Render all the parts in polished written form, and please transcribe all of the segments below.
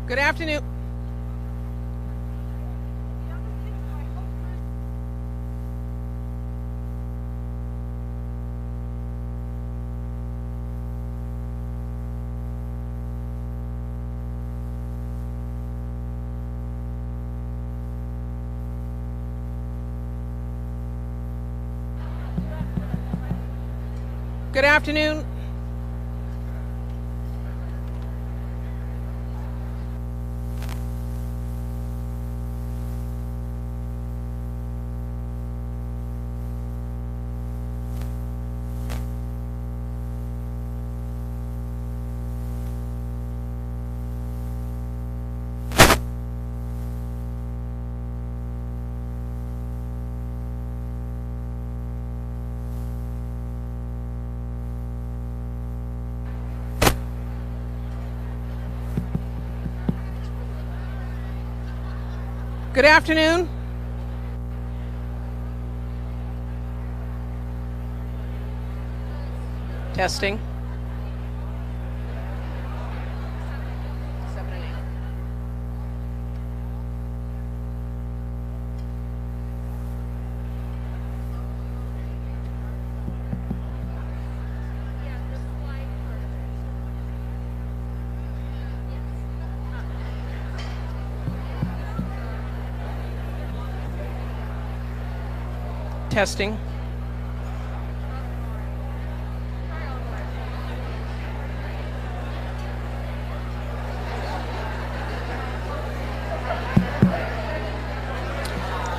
Good afternoon. Good afternoon. Good afternoon. Testing. 7 and 8. Testing.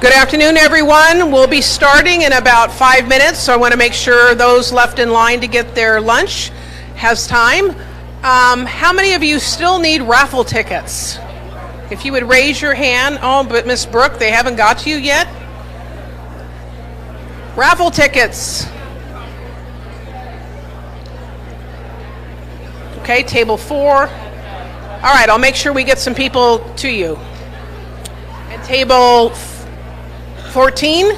Good afternoon, everyone. We'll be starting in about 5 minutes, so I want to make sure those left in line to get their lunch has time. How many of you still need raffle tickets? If you would raise your hand. Oh, but Miss Brooke, they haven't got to you yet? Raffle tickets. Okay, table 4. All right, I'll make sure we get some people to you. And table 14.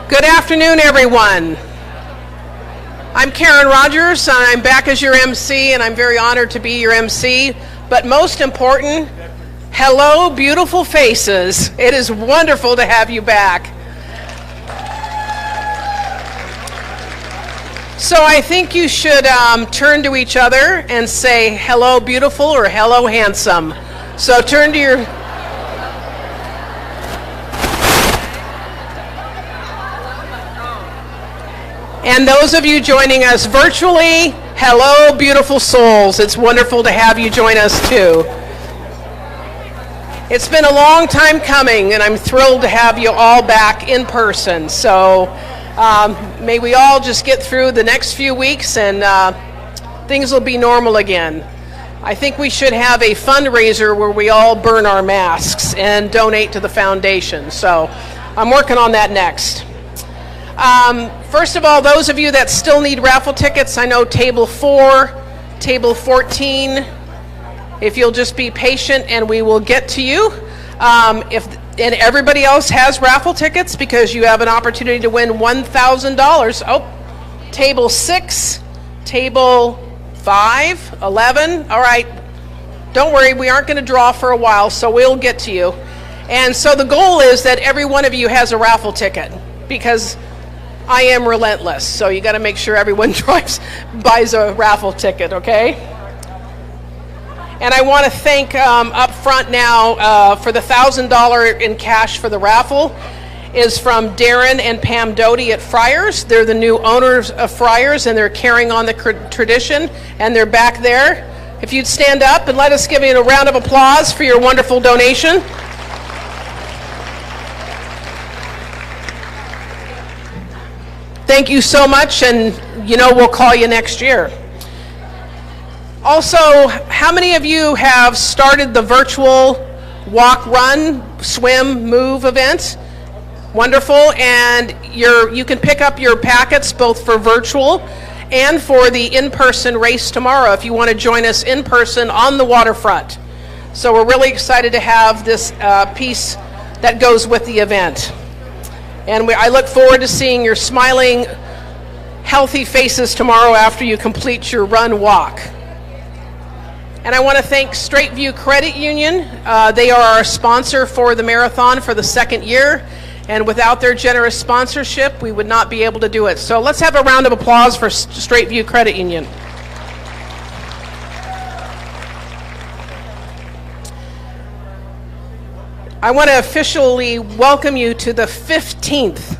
Good afternoon, everyone. I'm Karen Rogers, and I'm back as your MC, and I'm very honored to be your MC. But most important, hello, beautiful faces. It is wonderful to have you back. So I think you should turn to each other and say, hello, beautiful, or hello, handsome. So turn to your... And those of you joining us virtually, hello, beautiful souls. It's wonderful to have you join us too. It's been a long time coming, and I'm thrilled to have you all back in person. So may we all just get through the next few weeks and things will be normal again. I think we should have a fundraiser where we all burn our masks and donate to the foundation. So I'm working on that next. First of all, those of you that still need raffle tickets, I know table 4, table 14, if you'll just be patient and we will get to you. And everybody else has raffle tickets because you have an opportunity to win $1,000. Oh, table 6, table 5, 11. All right, don't worry, we aren't going to draw for a while, so we'll get to you. And so the goal is that every one of you has a raffle ticket because I am relentless, so you got to make sure everyone buys a raffle ticket, okay? And I want to thank up front now for the $1,000 in cash for the raffle is from Darren and Pam Doty at Friars. They're the new owners of Friars, and they're carrying on the tradition, and they're back there. If you'd stand up and let us give you a round of applause for your wonderful donation. Thank you so much, and we'll call you next year. Also, how many of you have started the virtual walk, run, swim, move event? Wonderful, and you can pick up your packets both for virtual and for the in-person race tomorrow if you want to join us in person on the waterfront. So we're really excited to have this piece that goes with the event. And I look forward to seeing your smiling, healthy faces tomorrow after you complete your run walk. And I want to thank Straight View Credit Union. They are our sponsor for the marathon for the second year. And without their generous sponsorship, we would not be able to do it. So let's have a round of applause for Straight View Credit Union. I want to officially welcome you to the 15th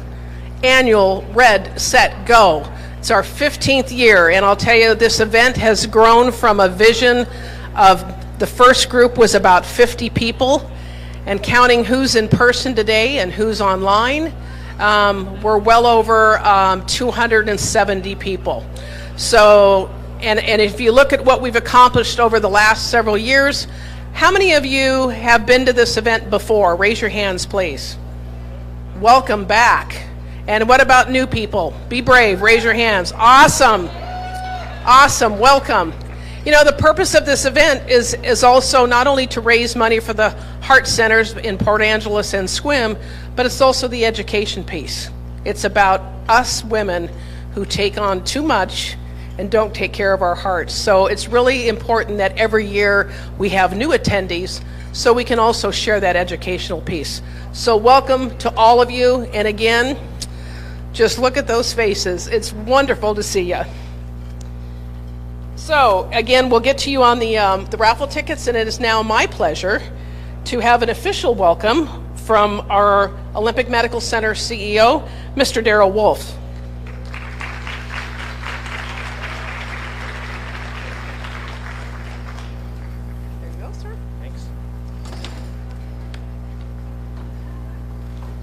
annual Red, Set, Go. It's our 15th year, and I'll tell you, this event has grown from a vision of the first group was about 50 people, and counting who's in person today and who's online, we're well over 270 people. So, and if you look at what we've accomplished over the last several years, how many of you have been to this event before? Raise your hands, please. Welcome back. And what about new people? Be brave, raise your hands. Awesome. Awesome, welcome. The purpose of this event is also not only to raise money for the heart centers in Port Angeles and Swim, but it's also the education piece. It's about us women who take on too much and don't take care of our hearts. So it's really important that every year we have new attendees so we can also share that educational piece. So welcome to all of you, and again, just look at those faces. It's wonderful to see you. So again, we'll get to you on the raffle tickets, and it is now my pleasure to have an official welcome from our Olympic Medical Center CEO, Mr. Darrell Wolfe.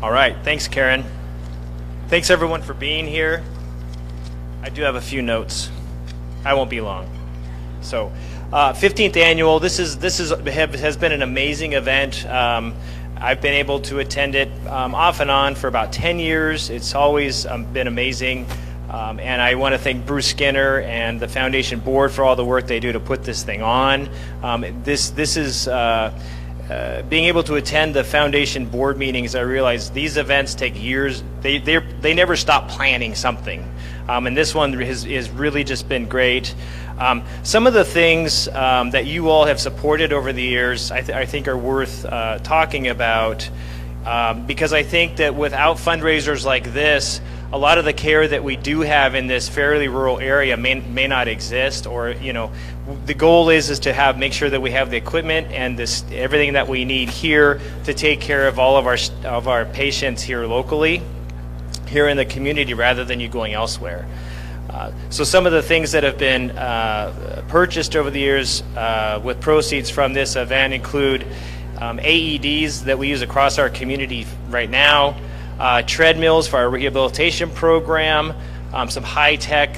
All right, thanks, Karen. Thanks, everyone, for being here. I do have a few notes. I won't be long. So, 15th annual. This has been an amazing event. I've been able to attend it off and on for about 10 years. It's always been amazing. And I want to thank Bruce Skinner and the foundation board for all the work they do to put this thing on. This is being able to attend the foundation board meetings, I realized these events take years. They never stop planning something, and this one has really just been great. Some of the things that you all have supported over the years, I think are worth talking about, because I think that without fundraisers like this, a lot of the care that we do have in this fairly rural area may not exist, or the goal is to make sure that we have the equipment and everything that we need here to take care of all of our patients here locally, here in the community, rather than you going elsewhere. So some of the things that have been purchased over the years with proceeds from this event include AEDs that we use across our community right now, treadmills for our rehabilitation program, some high-tech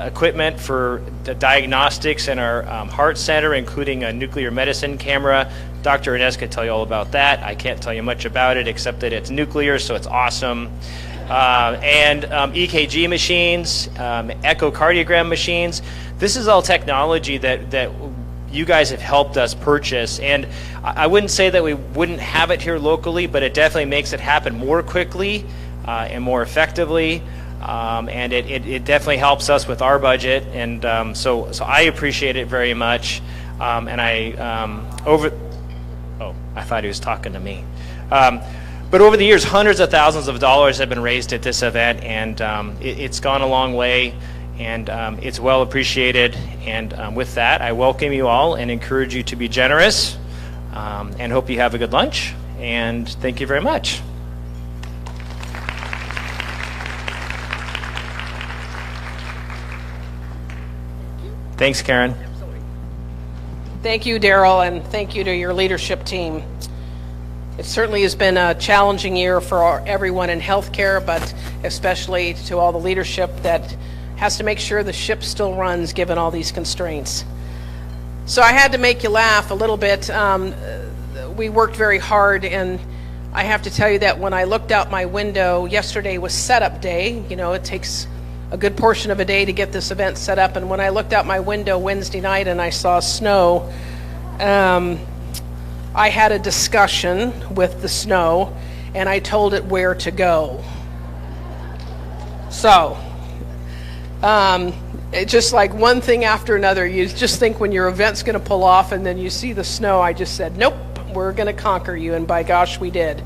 equipment for the diagnostics in our heart center, including a nuclear medicine camera. Dr. Ines could tell you all about that. I can't tell you much about it except that it's nuclear, so it's awesome. And EKG machines, echocardiogram machines. This is all technology that you guys have helped us purchase, and I wouldn't say that we wouldn't have it here locally, but it definitely makes it happen more quickly and more effectively, and it definitely helps us with our budget, and so I appreciate it very much, and I thought he was talking to me. But over the years, hundreds of thousands of dollars have been raised at this event, and it's gone a long way, and it's well appreciated. And with that, I welcome you all and encourage you to be generous, and hope you have a good lunch, and thank you very much. Thanks, Karen. Thank you, Daryl, and thank you to your leadership team. It certainly has been a challenging year for everyone in healthcare, but especially to all the leadership that has to make sure the ship still runs given all these constraints. So I had to make you laugh a little bit. We worked very hard, and I have to tell you that when I looked out my window, yesterday was setup day. It takes a good portion of a day to get this event set up, and when I looked out my window Wednesday night and I saw snow, I had a discussion with the snow, and I told it where to go. So, it's just like one thing after another. You just think when your event's going to pull off, and then you see the snow, I just said, nope, we're going to conquer you, and by gosh, we did.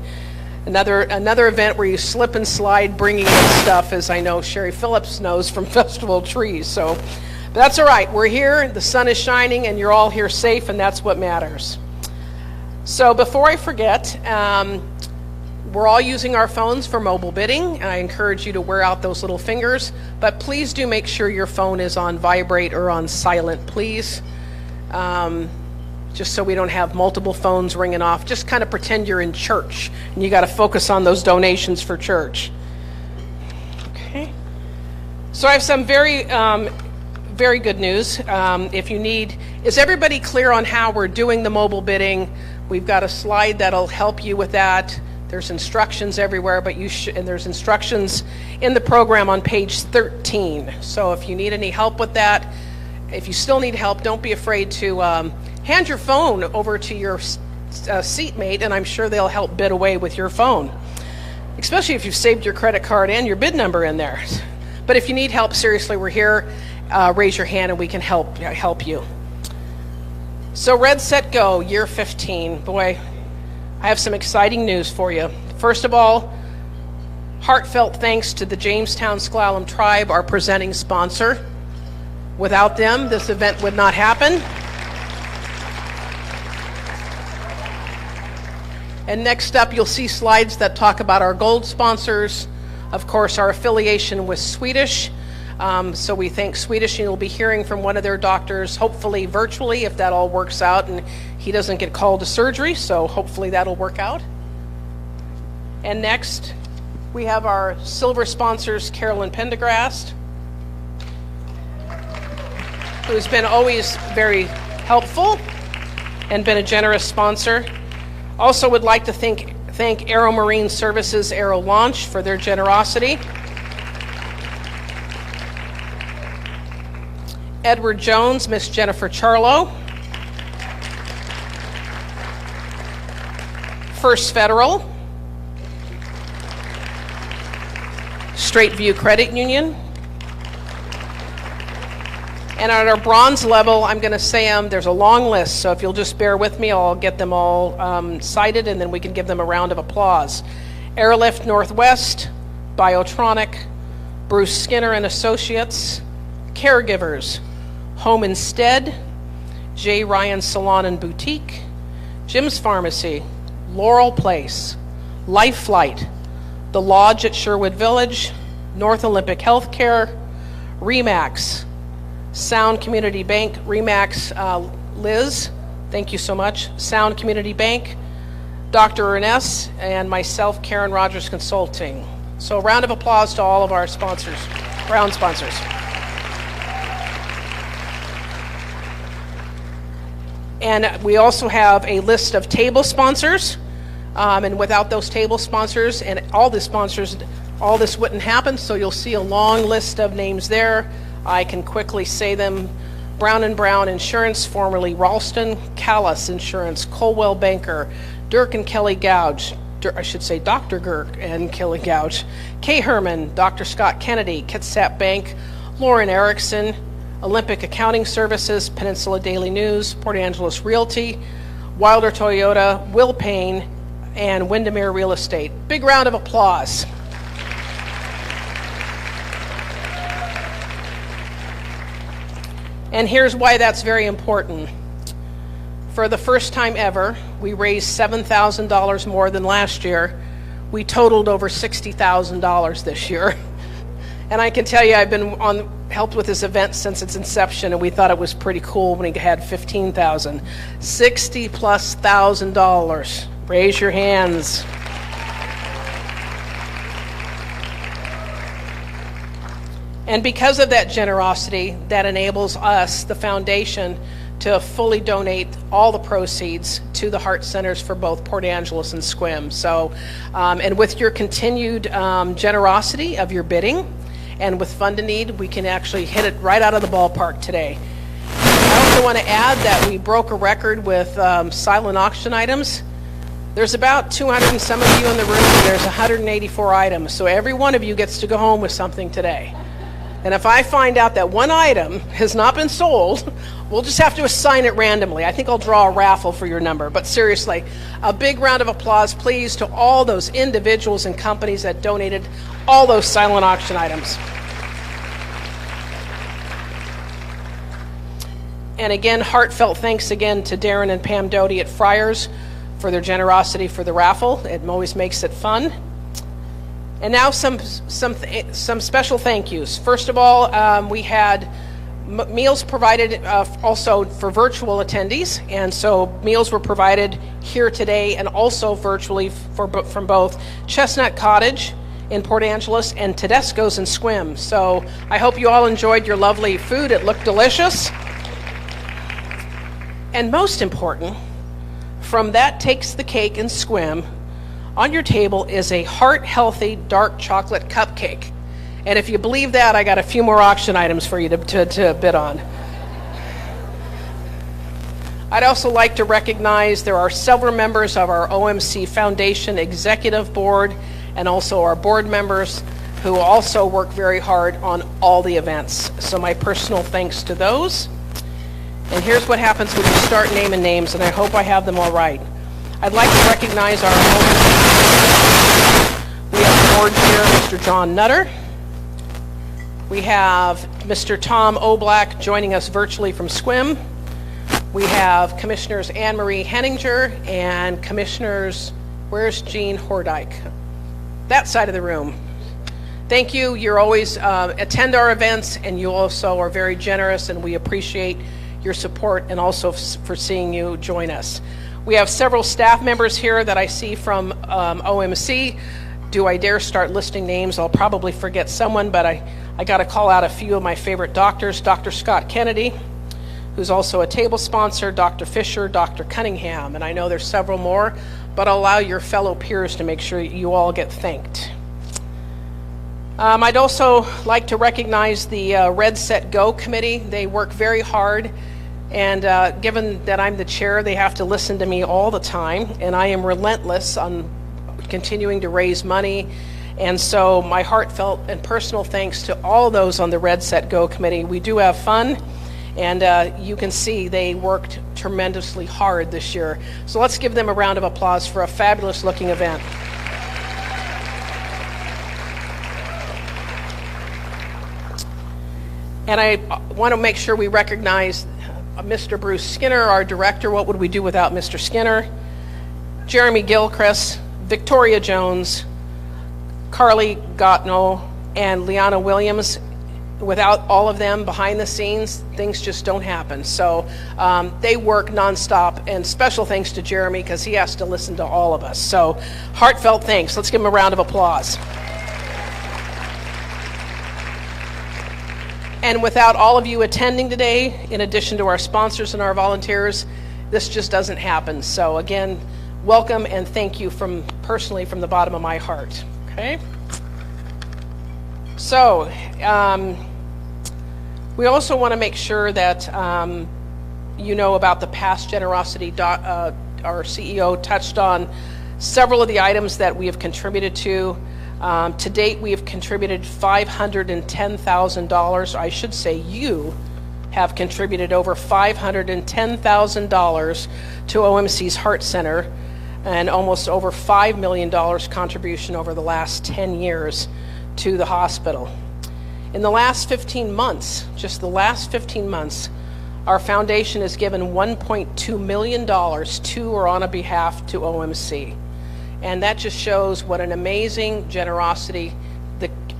Another event where you slip and slide bringing in stuff, as I know Sherry Phillips knows from Festival of Trees. So, but that's all right. We're here, the sun is shining, and you're all here safe, and that's what matters. So before I forget, we're all using our phones for mobile bidding. I encourage you to wear out those little fingers, but please do make sure your phone is on vibrate or on silent, please. Just so we don't have multiple phones ringing off. Just kind of pretend you're in church, and you got to focus on those donations for church. Okay. So I have some very good news. If you need, is everybody clear on how we're doing the mobile bidding? We've got a slide that'll help you with that. There's instructions everywhere, but and there's instructions in the program on page 13. So if you need any help with that, if you still need help, don't be afraid to hand your phone over to your seatmate, and I'm sure they'll help bid away with your phone, especially if you've saved your credit card and your bid number in there. But if you need help, seriously, we're here. Raise your hand and we can help you. So Red, Set, Go, year 15. Boy, I have some exciting news for you. First of all, heartfelt thanks to the Jamestown S'Klallam Tribe, our presenting sponsor. Without them, this event would not happen. And next up, you'll see slides that talk about our gold sponsors. Of course, our affiliation with Swedish. So we thank Swedish, and you'll be hearing from one of their doctors, hopefully virtually, if that all works out, and he doesn't get called to surgery, so hopefully that'll work out. And next, we have our silver sponsors, Carolyn Pendergrast, who's been always very helpful and been a generous sponsor. Also would like to thank Aero Marine Services Aero Launch for their generosity. Edward Jones, Miss Jennifer Charlo. First Federal, Straight View Credit Union, and at our bronze level, I'm going to say them, there's a long list, so if you'll just bear with me, I'll get them all cited, and then we can give them a round of applause. Airlift Northwest, Biotronic, Bruce Skinner and Associates, Caregivers, Home Instead, J. Ryan Salon and Boutique, Jim's Pharmacy, Laurel Place, Life Flight, The Lodge at Sherwood Village, North Olympic Healthcare, Remax, Sound Community Bank, Remax Liz, thank you so much, Sound Community Bank, Dr. Ernest, and myself, Karen Rogers Consulting. So a round of applause to all of our sponsors, round sponsors. And we also have a list of table sponsors, and without those table sponsors and all the sponsors, all this wouldn't happen, so you'll see a long list of names there. I can quickly say them. Brown & Brown Insurance, formerly Ralston, Callis Insurance, Colwell Banker, Dirk and Kelly Gouge, I should say Dr. Dirk and Kelly Gouge, K. Herman, Dr. Scott Kennedy, Kitsap Bank, Lauren Erickson, Olympic Accounting Services, Peninsula Daily News, Port Angeles Realty, Wilder Toyota, Will Payne, and Windermere Real Estate. Big round of applause. And here's why that's very important. For the first time ever, we raised $7,000 more than last year. We totaled over $60,000 this year. And I can tell you, I've been helped with this event since its inception, and we thought it was pretty cool when we had 15,000. $60,000+. Raise your hands. And because of that generosity, that enables us, the foundation, to fully donate all the proceeds to the Heart Centers for both Port Angeles and Sequim. So, and with your continued generosity of your bidding, and with Fund a Need, we can actually hit it right out of the ballpark today. I also want to add that we broke a record with silent auction items. There's about 200 and some of you in the room, and there's 184 items. So every one of you gets to go home with something today. And if I find out that one item has not been sold, we'll just have to assign it randomly. I think I'll draw a raffle for your number. But seriously, a big round of applause, please, to all those individuals and companies that donated all those silent auction items. And again, heartfelt thanks again to Darren and Pam Doty at Friars for their generosity for the raffle. It always makes it fun. And now some special thank yous. First of all, we had meals provided also for virtual attendees, and so meals were provided here today and also virtually from both Chestnut Cottage in Port Angeles and Tedesco's in Sequim. So I hope you all enjoyed your lovely food. It looked delicious. And most important, from That Takes the Cake in Sequim, on your table is a heart-healthy dark chocolate cupcake. And if you believe that, I got a few more auction items for you to bid on. I'd also like to recognize there are several members of our OMC Foundation Executive Board and also our board members who also work very hard on all the events. So my personal thanks to those. And here's what happens when you start naming names, and I hope I have them all right. I'd like to recognize our we have board chair, Mr. John Nutter. We have Mr. Tom O'Black joining us virtually from Sequim. We have Commissioners Anne Marie Henninger and Commissioners, where's Jean Hordyke? That side of the room. Thank you. You're always attend our events, and you also are very generous, and we appreciate your support and also for seeing you join us. We have several staff members here that I see from OMC. Do I dare start listing names? I'll probably forget someone, but I got to call out a few of my favorite doctors. Dr. Scott Kennedy, who's also a table sponsor, Dr. Fisher, Dr. Cunningham, and I know there's several more, but I'll allow your fellow peers to make sure you all get thanked. I'd also like to recognize the Red Set Go committee. They work very hard And given that I'm the chair, they have to listen to me all the time, and I am relentless on continuing to raise money. And so my heartfelt and personal thanks to all those on the Red Set Go committee. We do have fun, and you can see they worked tremendously hard this year. So let's give them a round of applause for a fabulous looking event. And I want to make sure we recognize Mr. Bruce Skinner, our director. What would we do without Mr. Skinner? Jeremy Gilchrist, Victoria Jones, Carly Gotno, and Liana Williams. Without all of them behind the scenes, things just don't happen. So they work nonstop, and special thanks to Jeremy because he has to listen to all of us. So heartfelt thanks. Let's give him a round of applause. And without all of you attending today, in addition to our sponsors and our volunteers, this just doesn't happen. So again, welcome and thank you personally from the bottom of my heart. Okay. So we also want to make sure that you know about the past generosity. Our CEO touched on several of the items that we have contributed to. To date, we have contributed $510,000. I should say you have contributed over $510,000 to OMC's Heart Center, and almost over $5 million contribution over the last 10 years to the hospital. In the last 15 months, just the last 15 months, our foundation has given $1.2 million to or on a behalf to OMC. And that just shows what an amazing generosity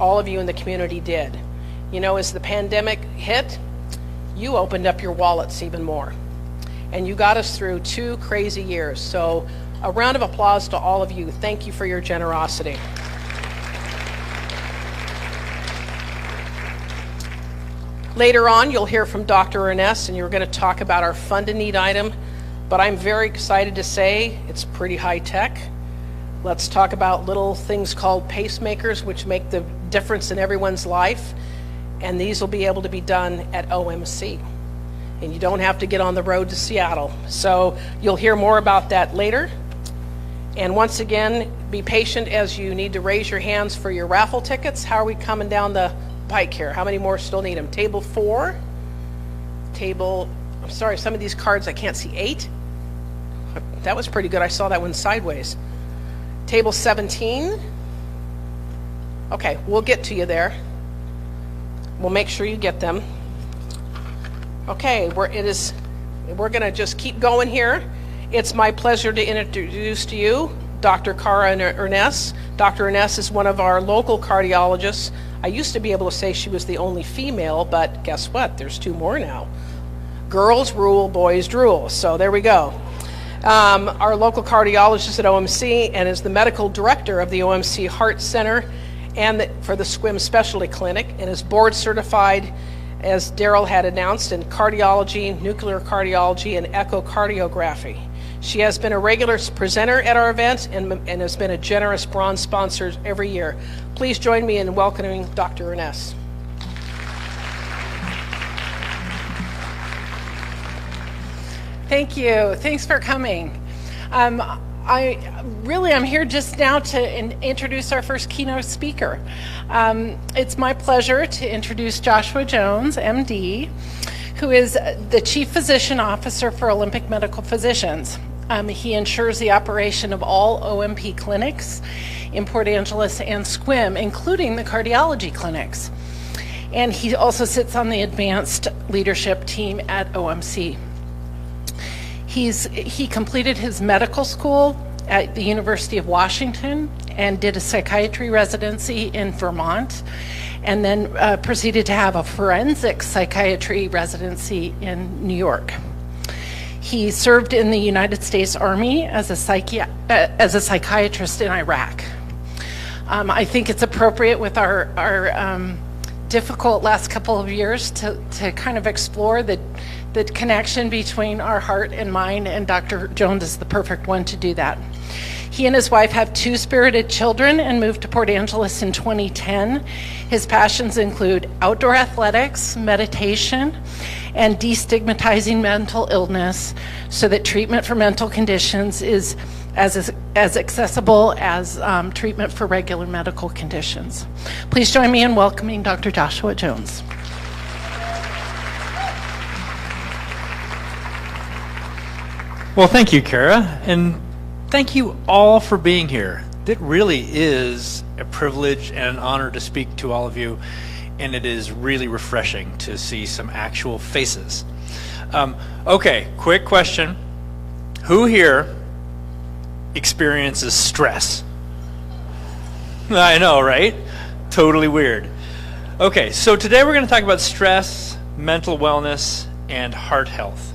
all of you in the community did. You know, as the pandemic hit, you opened up your wallets even more. And you got us through 2 crazy years. So a round of applause to all of you. Thank you for your generosity. Later on, you'll hear from Dr. Ernest, and you're going to talk about our Fund a Need item. But I'm very excited to say it's pretty high tech. Let's talk about little things called pacemakers, which make the difference in everyone's life. And these will be able to be done at OMC. And you don't have to get on the road to Seattle. So you'll hear more about that later. And once again, be patient as you need to raise your hands for your raffle tickets. How are we coming down the pike here? How many more still need them? Table 4. I'm sorry, some of these cards I can't see. 8. That was pretty good. I saw that one sideways. Table 17. Okay, we'll get to you there. We'll make sure you get them. Okay, we're going to just keep going here. It's my pleasure to introduce to you Dr. Cara Ernest. Dr. Ernest is one of our local cardiologists. I used to be able to say she was the only female, but guess what? There's 2 more now. Girls rule, boys drool. So there we go. Our local cardiologist at OMC and is the medical director of the OMC Heart Center and for the SQUIM Specialty Clinic, and is board certified, as Daryl had announced, in cardiology, nuclear cardiology, and echocardiography. She has been a regular presenter at our event and has been a generous bronze sponsor every year. Please join me in welcoming Dr. Ernest. Thank you. Thanks for coming. I'm here just now to introduce our first keynote speaker. It's my pleasure to introduce Joshua Jones, MD, who is the Chief Physician Officer for Olympic Medical Physicians. He ensures the operation of all OMP clinics in Port Angeles and SQUIM, including the cardiology clinics. And he also sits on the advanced leadership team at OMC. He completed his medical school at the University of Washington and did a psychiatry residency in Vermont, and then proceeded to have a forensic psychiatry residency in New York. He served in the United States Army as a psychiatrist in Iraq. I think it's appropriate with our difficult last couple of years to kind of explore the connection between our heart and mind, and Dr. Jones is the perfect one to do that. He and his wife have 2 spirited children and moved to Port Angeles in 2010. His passions include outdoor athletics, meditation, and destigmatizing mental illness so that treatment for mental conditions is as accessible as treatment for regular medical conditions. Please join me in welcoming Dr. Joshua Jones. Well, thank you, Kara, and thank you all for being here. It really is a privilege and an honor to speak to all of you, and it is really refreshing to see some actual faces. Okay, quick question. Who here experiences stress? I know, right? Totally weird. Okay, so today we're going to talk about stress, mental wellness, and heart health.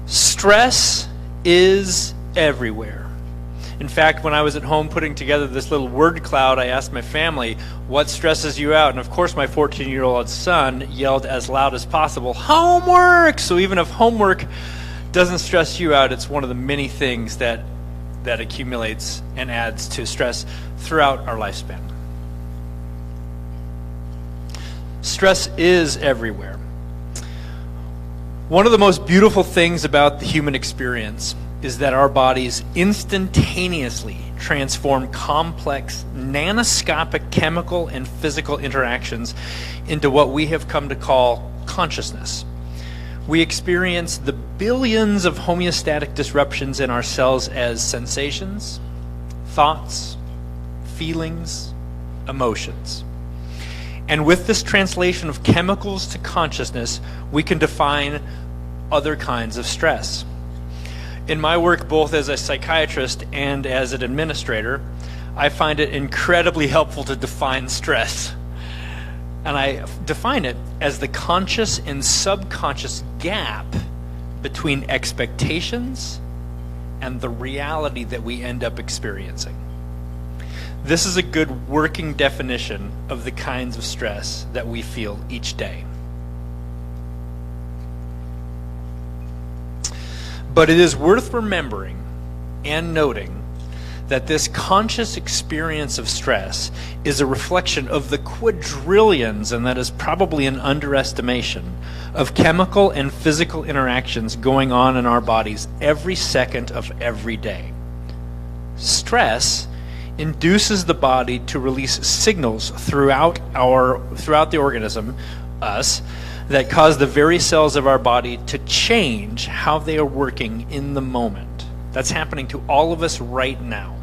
Stress is everywhere. In fact, when I was at home putting together this little word cloud, I asked my family, what stresses you out? And of course, my 14-year-old son yelled as loud as possible, homework! So even if homework doesn't stress you out, it's one of the many things that accumulates and adds to stress throughout our lifespan. Stress is everywhere. One of the most beautiful things about the human experience is that our bodies instantaneously transform complex, nanoscopic chemical and physical interactions into what we have come to call consciousness. We experience the billions of homeostatic disruptions in our cells as sensations, thoughts, feelings, emotions. And with this translation of chemicals to consciousness, we can define other kinds of stress. In my work, both as a psychiatrist and as an administrator, I find it incredibly helpful to define stress. And I define it as the conscious and subconscious gap between expectations and the reality that we end up experiencing. This is a good working definition of the kinds of stress that we feel each day. But it is worth remembering and noting that this conscious experience of stress is a reflection of the quadrillions, and that is probably an underestimation, of chemical and physical interactions going on in our bodies every second of every day. Stress induces the body to release signals throughout the organism, us, that cause the very cells of our body to change how they are working in the moment. That's happening to all of us right now.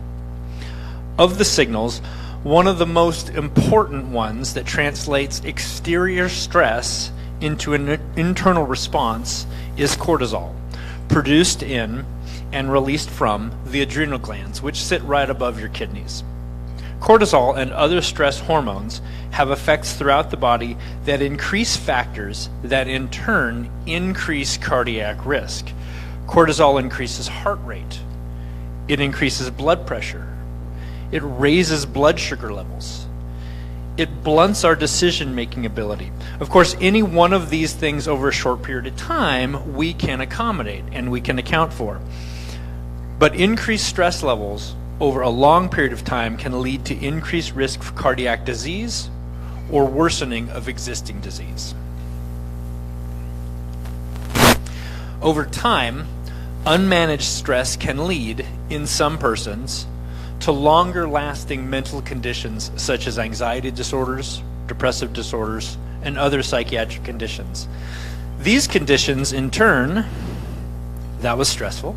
Of the signals, one of the most important ones that translates exterior stress into an internal response is cortisol, produced in and released from the adrenal glands, which sit right above your kidneys. Cortisol and other stress hormones have effects throughout the body that increase factors that in turn increase cardiac risk. Cortisol increases heart rate. It increases blood pressure. It raises blood sugar levels. It blunts our decision-making ability. Of course, any one of these things over a short period of time we can accommodate and we can account for. But increased stress levels over a long period of time can lead to increased risk for cardiac disease or worsening of existing disease. Over time, unmanaged stress can lead, in some persons, to longer-lasting mental conditions such as anxiety disorders, depressive disorders, and other psychiatric conditions. These conditions, in turn, that was stressful.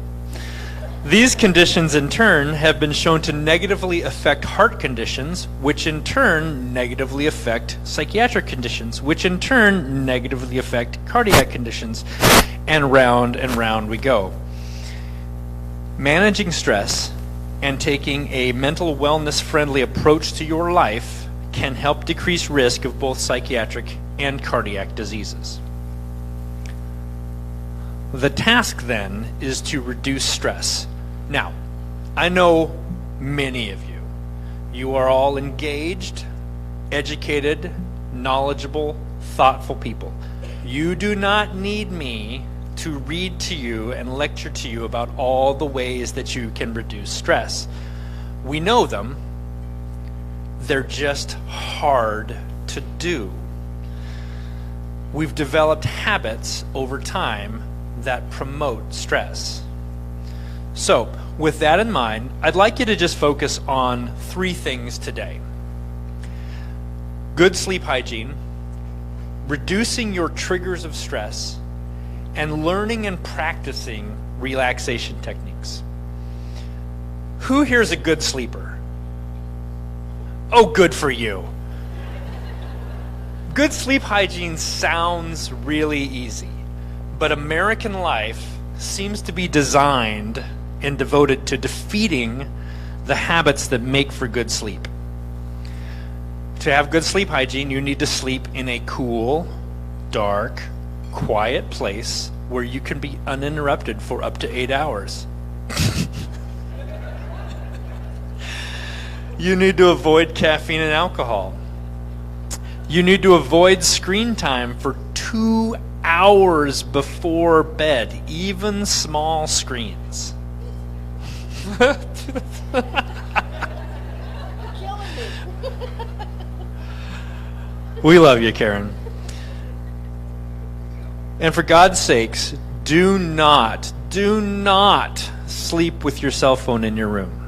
These conditions, in turn, have been shown to negatively affect heart conditions, which in turn negatively affect psychiatric conditions, which in turn negatively affect cardiac conditions, and round we go. Managing stress and taking a mental wellness-friendly approach to your life can help decrease risk of both psychiatric and cardiac diseases. The task then is to reduce stress. Now, I know many of you. You are all engaged, educated, knowledgeable, thoughtful people. You do not need me to read to you and lecture to you about all the ways that you can reduce stress. We know them. They're just hard to do. We've developed habits over time that promote stress. So, with that in mind, I'd like you to just focus on 3 things today. Good sleep hygiene, reducing your triggers of stress, and learning and practicing relaxation techniques. Who here is a good sleeper? Oh, good for you. Good sleep hygiene sounds really easy, but American life seems to be designed and devoted to defeating the habits that make for good sleep. To have good sleep hygiene, you need to sleep in a cool, dark, quiet place where you can be uninterrupted for up to 8 hours. You need to avoid caffeine and alcohol. You need to avoid screen time for 2 hours before bed, even small screens. We love you, Karen. And for God's sakes, do not sleep with your cell phone in your room.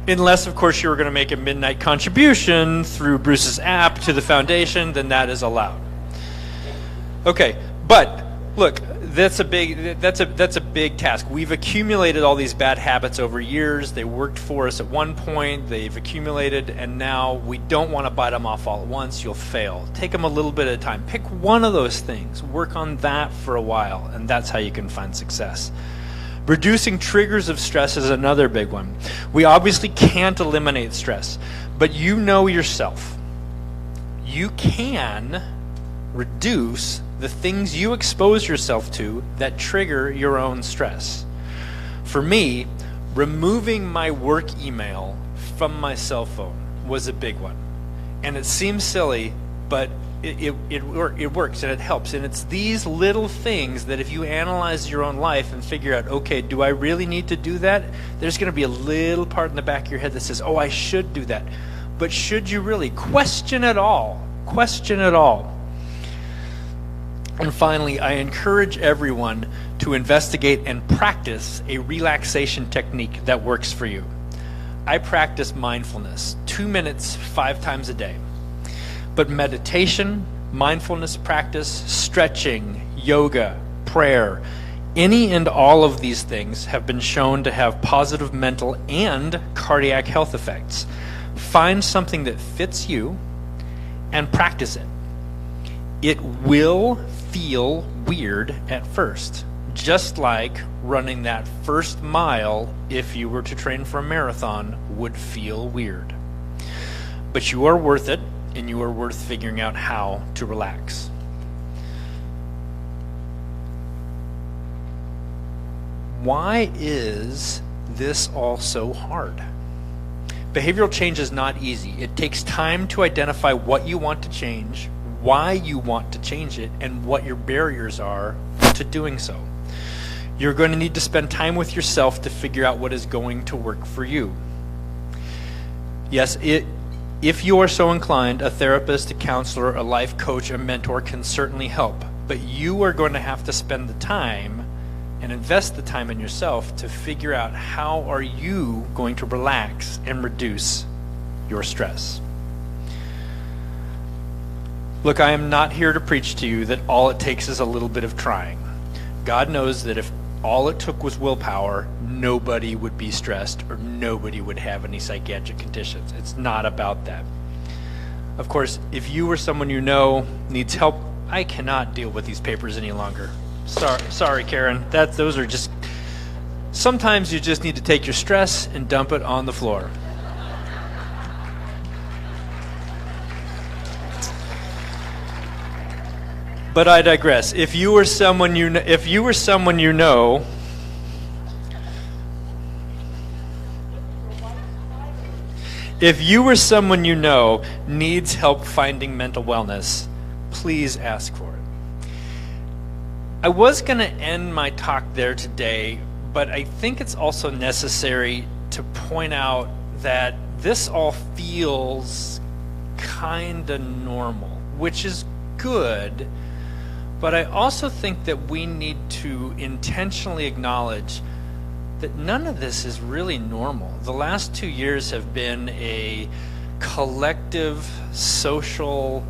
Unless, of course, you were going to make a midnight contribution through Bruce's app to the foundation, then that is allowed. Okay, but look, that's a big task. We've accumulated all these bad habits over years. They worked for us at one point. They've accumulated, and now we don't want to bite them off all at once. You'll fail. Take them a little bit at a time. Pick one of those things. Work on that for a while, and that's how you can find success. Reducing triggers of stress is another big one. We obviously can't eliminate stress, but you know yourself. You can reduce the things you expose yourself to that trigger your own stress. For me, removing my work email from my cell phone was a big one. And it seems silly, but it works and it helps. And it's these little things that if you analyze your own life and figure out, okay, do I really need to do that? There's going to be a little part in the back of your head that says, oh, I should do that. But should you really? Question it all. Question it all. And finally, I encourage everyone to investigate and practice a relaxation technique that works for you. I practice mindfulness, 2 minutes, 5 times a day. But meditation, mindfulness practice, stretching, yoga, prayer, any and all of these things have been shown to have positive mental and cardiac health effects. Find something that fits you and practice it. It will feel weird at first, just like running that first mile, if you were to train for a marathon, would feel weird. But you are worth it, and you are worth figuring out how to relax. Why is this all so hard? Behavioral change is not easy. It takes time to identify what you want to change, why you want to change it, and what your barriers are to doing so. You're going to need to spend time with yourself to figure out what is going to work for you. Yes, if you are so inclined, a therapist, a counselor, a life coach, a mentor can certainly help. But you are going to have to spend the time and invest the time in yourself to figure out how are you going to relax and reduce your stress. Look, I am not here to preach to you that all it takes is a little bit of trying. God knows that if all it took was willpower, nobody would be stressed or nobody would have any psychiatric conditions. It's not about that. Of course, if you or someone you know needs help, I cannot deal with these papers any longer. Sorry, Karen. Those are just... Sometimes you just need to take your stress and dump it on the floor. But I digress. If you or someone you know needs help finding mental wellness, please ask for it. I was going to end my talk there today, but I think it's also necessary to point out that this all feels kind of normal, which is good, but I also think that we need to intentionally acknowledge that none of this is really normal. The last 2 years have been a collective, social,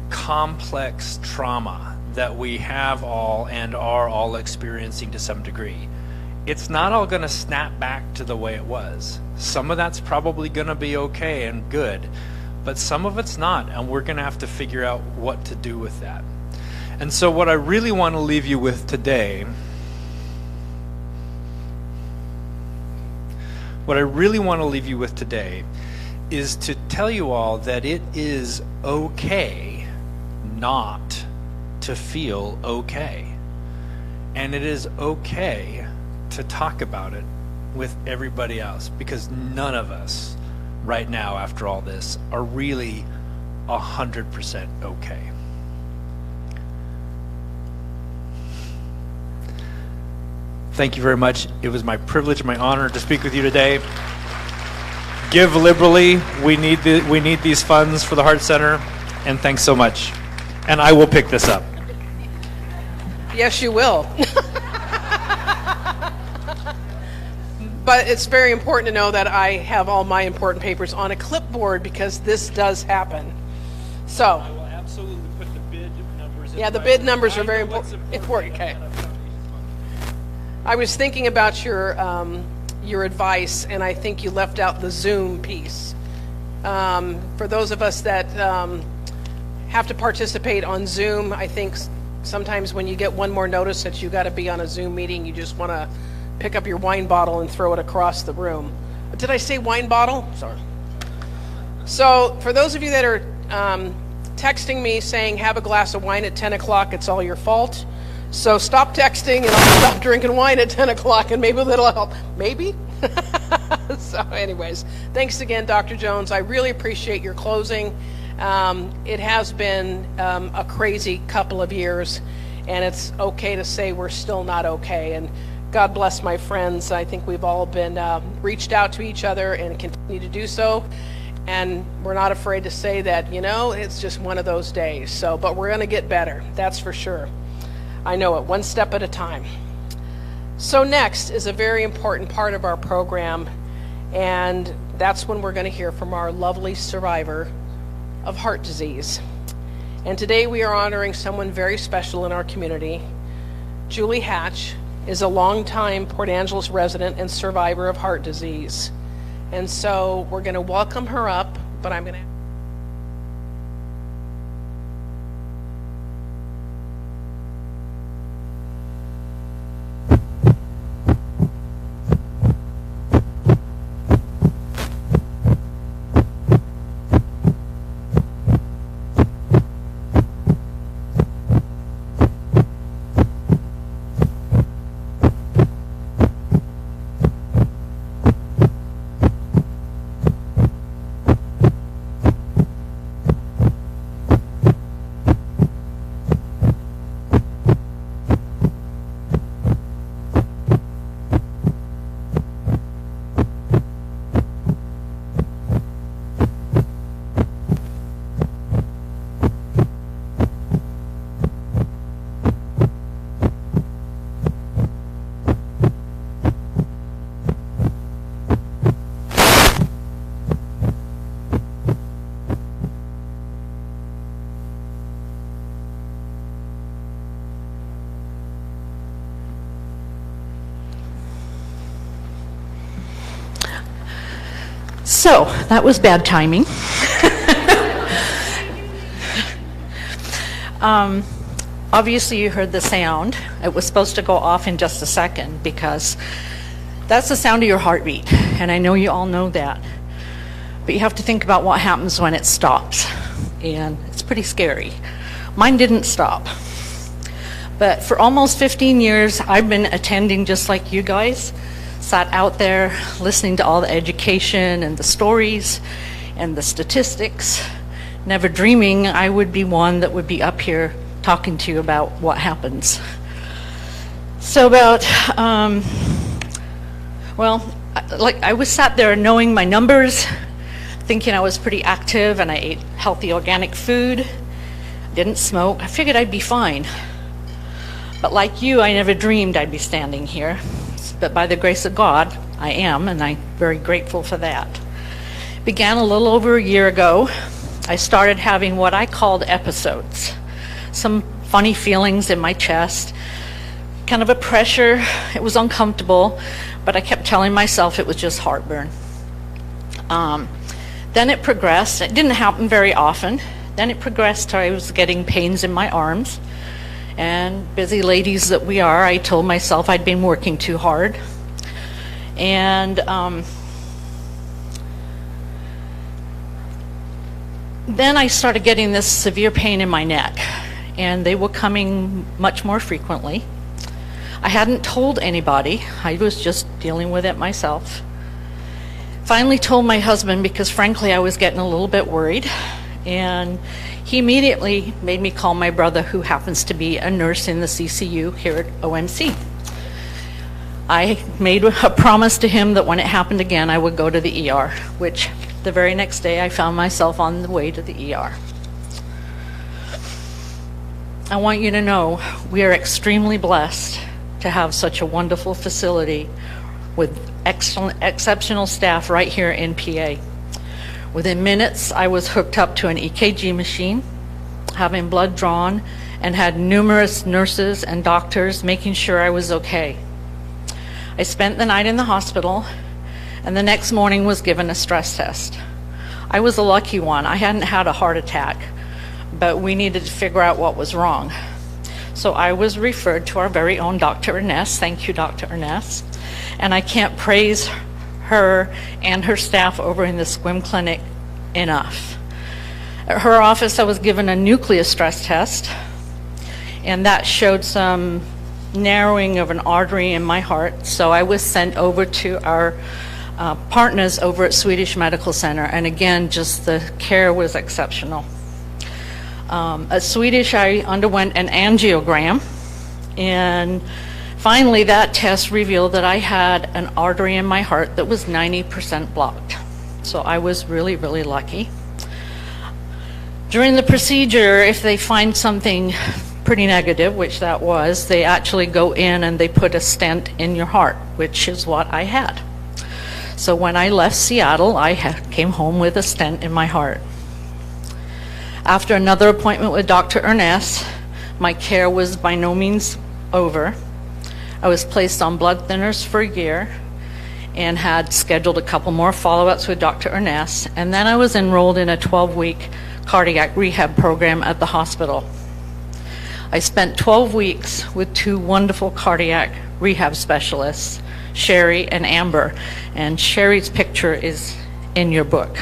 complex trauma that we have all and are all experiencing to some degree. It's not all going to snap back to the way it was. Some of that's probably going to be okay and good, but some of it's not, and we're going to have to figure out what to do with that. And so what I really want to leave you with today, is to tell you all that it is okay not to feel okay. And it is okay to talk about it with everybody else, because none of us right now, after all this, are really 100% okay. Thank you very much. It was my privilege and my honor to speak with you today. Give liberally. We need these funds for the Heart Center, and thanks so much. And I will pick this up. Yes, you will. But it's very important to know that I have all my important papers on a clipboard, because this does happen. So, I will absolutely put the bid numbers in. yeah, the bid numbers are very important. Okay. I was thinking about your advice, and I think you left out the Zoom piece. For those of us that have to participate on Zoom, I think sometimes when you get one more notice that you got to be on a Zoom meeting, you just want to pick up your wine bottle and throw it across the room. Did I say wine bottle? Sorry. So for those of you that are texting me saying have a glass of wine at 10 o'clock, it's all your fault. So stop texting, and I'll stop drinking wine at 10 o'clock, and maybe that'll help. Maybe? So anyways, thanks again, Dr. Jones. I really appreciate your closing. It has been a crazy couple of years, and it's okay to say we're still not okay. And God bless my friends. I think we've all been reached out to each other and continue to do so. And we're not afraid to say that, it's just one of those days. So, but we're going to get better. That's for sure. I know it, one step at a time. So next is a very important part of our program, and that's when we're going to hear from our lovely survivor of heart disease. And today we are honoring someone very special in our community. Julie Hatch is a longtime Port Angeles resident and survivor of heart disease. And so we're going to welcome her up, but I'm going to... So, that was bad timing. Obviously you heard the sound. It was supposed to go off in just a second because that's the sound of your heartbeat, and I know you all know that. But you have to think about what happens when it stops, and it's pretty scary. Mine didn't stop. But for almost 15 years, I've been attending just like you guys, sat out there listening to all the education and the stories and the statistics, never dreaming I would be one that would be up here talking to you about what happens. So about, I was sat there knowing my numbers, thinking I was pretty active, and I ate healthy organic food, didn't smoke. I figured I'd be fine. But like you, I never dreamed I'd be standing here. But by the grace of God, I am, and I'm very grateful for that. Began a little over a year ago. I started having what I called episodes. Some funny feelings in my chest, kind of a pressure. It was uncomfortable, but I kept telling myself it was just heartburn. Then it progressed. It didn't happen very often. Then it progressed to I was getting pains in my arms. And busy ladies that we are, I told myself I'd been working too hard. And then I started getting this severe pain in my neck, and they were coming much more frequently. I hadn't told anybody. I was just dealing with it myself. Finally told my husband because frankly I was getting a little bit worried, and he immediately made me call my brother, who happens to be a nurse in the CCU here at OMC. I made a promise to him that when it happened again I would go to the ER, which the very next day I found myself on the way to the ER. I want you to know we are extremely blessed to have such a wonderful facility with exceptional staff right here in PA. Within minutes, I was hooked up to an EKG machine, having blood drawn, and had numerous nurses and doctors making sure I was okay. I spent the night in the hospital, and the next morning was given a stress test. I was a lucky one. I hadn't had a heart attack, but we needed to figure out what was wrong. So I was referred to our very own Dr. Ernest. Thank you, Dr. Ernest. And I can't praise her and her staff over in the Swim Clinic enough. At her office, I was given a nuclear stress test, and that showed some narrowing of an artery in my heart. So I was sent over to our partners over at Swedish Medical Center, and again, just the care was exceptional. At Swedish, I underwent an angiogram, and finally that test revealed that I had an artery in my heart that was 90% blocked. So I was really, really lucky. During the procedure, if they find something pretty negative, which that was, they actually go in and they put a stent in your heart, which is what I had. So when I left Seattle, I came home with a stent in my heart. After another appointment with Dr. Ernest, my care was by no means over. I was placed on blood thinners for a year and had scheduled a couple more follow-ups with Dr. Ernest, and then I was enrolled in a 12-week cardiac rehab program at the hospital. I spent 12 weeks with two wonderful cardiac rehab specialists, Sherry and Amber, and Sherry's picture is in your book.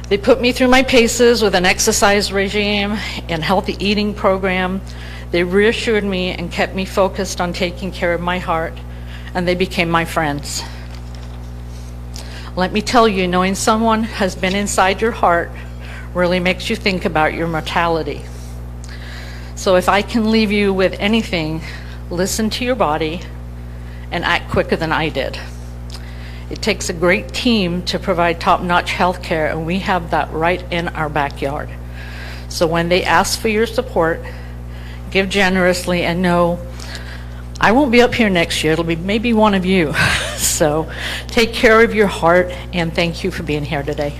They put me through my paces with an exercise regime and healthy eating program. They reassured me and kept me focused on taking care of my heart, and they became my friends. Let me tell you, knowing someone has been inside your heart really makes you think about your mortality. So if I can leave you with anything, listen to your body and act quicker than I did. It takes a great team to provide top-notch health care, and we have that right in our backyard. So when they ask for your support, give generously, and know I won't be up here next year. It'll be maybe one of you. So take care of your heart, and thank you for being here today.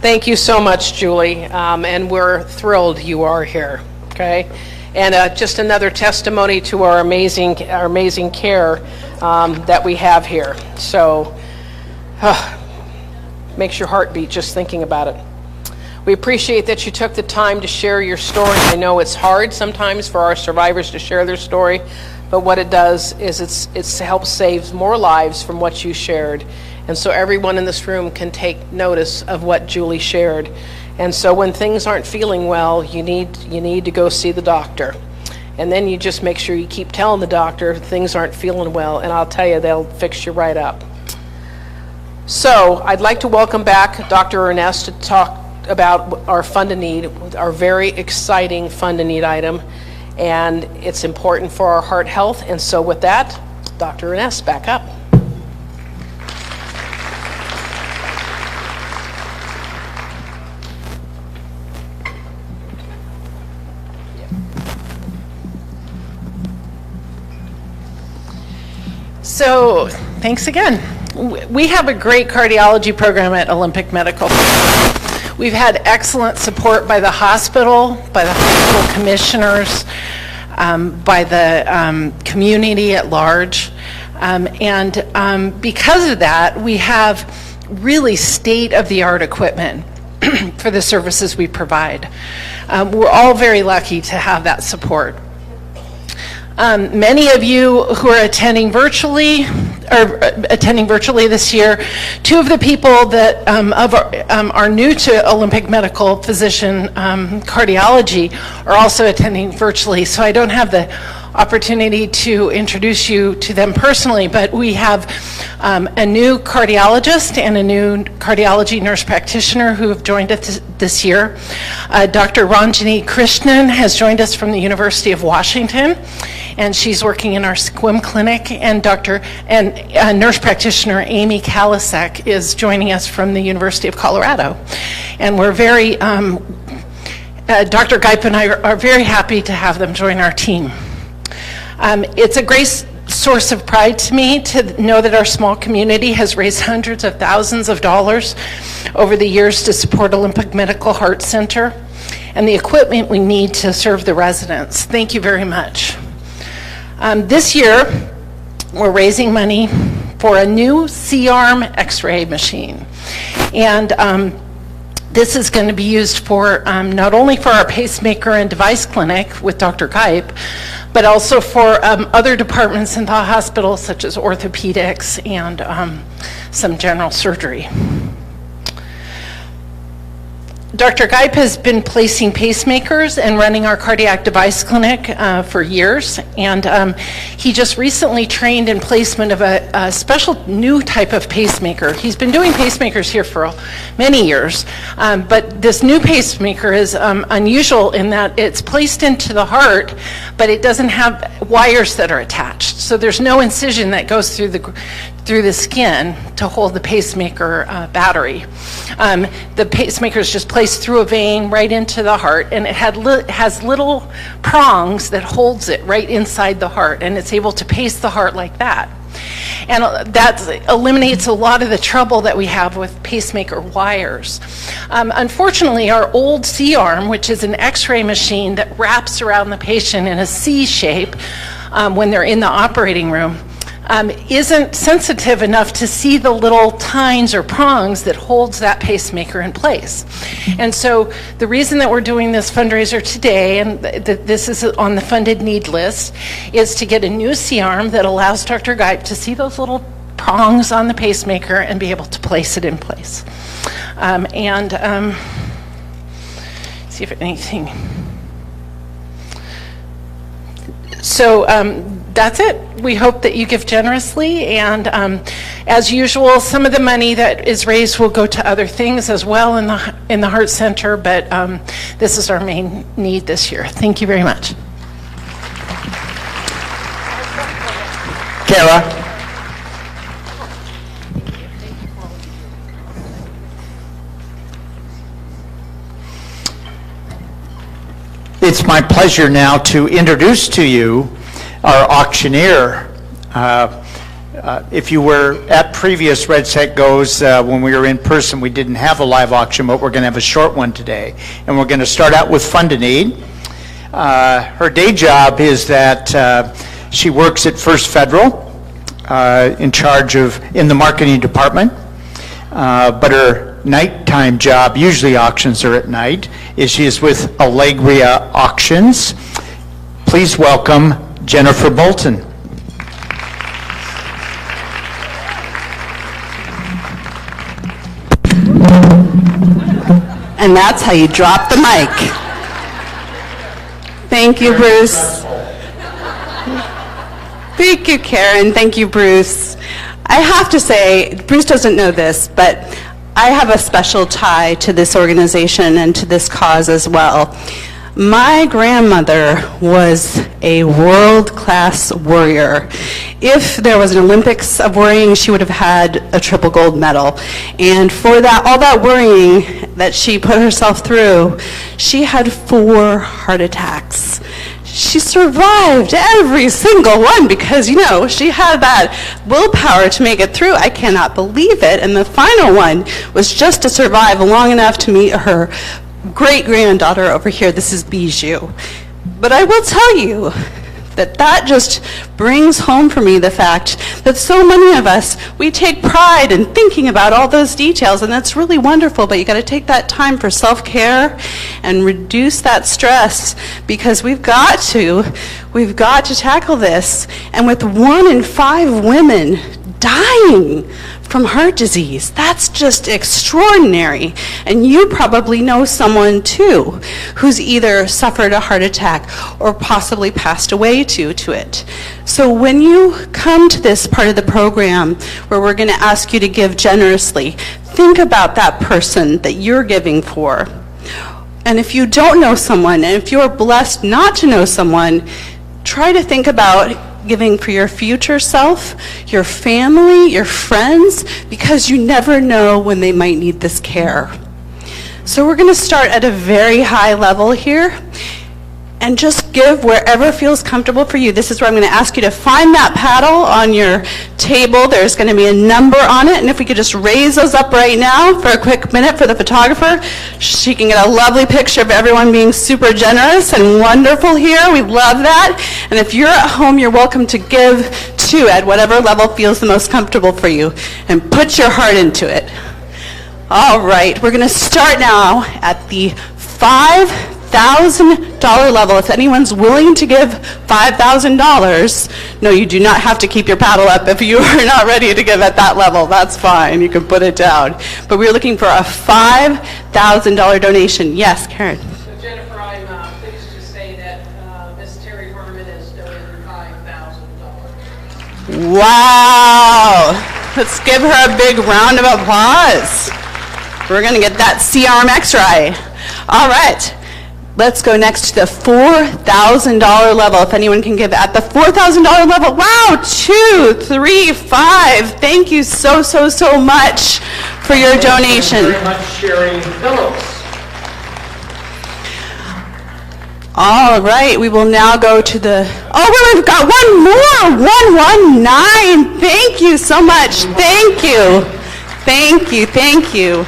Thank you so much, Julie, and we're thrilled you are here, okay? And just another testimony to our amazing care that we have here. So, makes your heart beat just thinking about it. We appreciate that you took the time to share your story. I know it's hard sometimes for our survivors to share their story, but what it does is it's helps save more lives from what you shared. And so everyone in this room can take notice of what Julie shared. And so when things aren't feeling well, you need to go see the doctor. And then you just make sure you keep telling the doctor things aren't feeling well, and I'll tell you, they'll fix you right up. So I'd like to welcome back Dr. Ernest to talk about our Fund a Need, our very exciting Fund a Need item, and it's important for our heart health. And so with that, Dr. Ernest, back up. So, thanks again. We have a great cardiology program at Olympic Medical. We've had excellent support by the hospital commissioners, by the community at large. And because of that, we have really state-of-the-art equipment for the services we provide. We're all very lucky to have that support. Many of you who are attending virtually this year, two of the people that are new to Olympic Medical Physician Cardiology are also attending virtually, so I don't have the opportunity to introduce you to them personally, but we have a new cardiologist and a new cardiology nurse practitioner who have joined us this year. Dr. Ranjini Krishnan has joined us from the University of Washington, and she's working in our SQUIM clinic, and nurse practitioner Amy Kalasek is joining us from the University of Colorado. And we're very, Dr. Geip and I are very happy to have them join our team. It's a great source of pride to me to know that our small community has raised hundreds of thousands of dollars over the years to support Olympic Medical Heart Center and the equipment we need to serve the residents. Thank you very much. This year, we're raising money for a new C-arm X-ray machine. And this is going to be used for not only for our pacemaker and device clinic with Dr. Geip, but also for other departments in the hospital, such as orthopedics and some general surgery. Dr. Geip has been placing pacemakers and running our cardiac device clinic for years, and he just recently trained in placement of a special new type of pacemaker. He's been doing pacemakers here for many years, but this new pacemaker is unusual in that it's placed into the heart, but it doesn't have wires that are attached. So there's no incision that goes through the skin to hold the pacemaker battery. The pacemaker is just placed through a vein right into the heart, and it has little prongs that holds it right inside the heart, and it's able to pace the heart like that. And that eliminates a lot of the trouble that we have with pacemaker wires. Unfortunately, our old C-arm, which is an X-ray machine that wraps around the patient in a C shape when they're in the operating room, isn't sensitive enough to see the little tines or prongs that holds that pacemaker in place. And so the reason that we're doing this fundraiser today, and this is on the funded need list, is to get a new C-arm that allows Dr. Geip to see those little prongs on the pacemaker and be able to place it in place. See if anything. So that's it. We hope that you give generously, and as usual, some of the money that is raised will go to other things as well in the Heart Center, but this is our main need this year. Thank you very much. Kara. It's my pleasure now to introduce to you our auctioneer. If you were at previous Red Set Goes, when we were in person, we didn't have a live auction, but we're going to have a short one today. And we're going to start out with Fund a Need. Her day job is that she works at First Federal in the marketing department. But her nighttime job, usually auctions are at night, is she is with Allegria Auctions. Please welcome Jennifer Bolton. And that's how you drop the mic. Thank you, Bruce. Thank you, Karen. Thank you, Bruce. I have to say, Bruce doesn't know this, but I have a special tie to this organization and to this cause as well. My grandmother was a world-class warrior. If there was an Olympics of worrying, she would have had a triple gold medal. And for that, all that worrying that she put herself through, she had 4 heart attacks. She survived every single one because, you know, she had that willpower to make it through. I cannot believe it. And the final one was just to survive long enough to meet her great-granddaughter over here. This is Bijou. But I will tell you that just brings home for me the fact that so many of us, we take pride in thinking about all those details, and that's really wonderful, but you got to take that time for self-care and reduce that stress, because we've got to tackle this. And with 1 in 5 women dying from heart disease, that's just extraordinary. And you probably know someone too who's either suffered a heart attack or possibly passed away due to it. So when you come to this part of the program where we're going to ask you to give generously, think about that person that you're giving for. And if you don't know someone, and if you're blessed not to know someone, try to think about giving for your future self, your family, your friends, because you never know when they might need this care. So we're going to start at a very high level here and just give wherever feels comfortable for you. This is where I'm going to ask you to find that paddle on your table. There's going to be a number on it, and if we could just raise those up right now for a quick minute for the photographer, she can get a lovely picture of everyone being super generous and wonderful here. We love that. And if you're at home, you're welcome to give too at whatever level feels the most comfortable for you, and put your heart into it. All right, we're going to start now at the $5,000 level. If anyone's willing to give $5,000, no, you do not have to keep your paddle up. If you are not ready to give at that level, that's fine. You can put it down. But we're looking for a $5,000 donation. Yes, Karen. So Jennifer, I'm pleased to say that Miss Terry Harmon is donating $5,000. Wow. Let's give her a big round of applause. We're going to get that C-arm x-ray. All right. Let's go next to the $4,000 level. If anyone can give at the $4,000 level. Wow, 2, 3, 5. Thank you so much for your donation. Thank you very much, Sherry Phillips. All right, we will now go to the, we've got one more, 119. Thank you so much. Thank you. Thank you, thank you.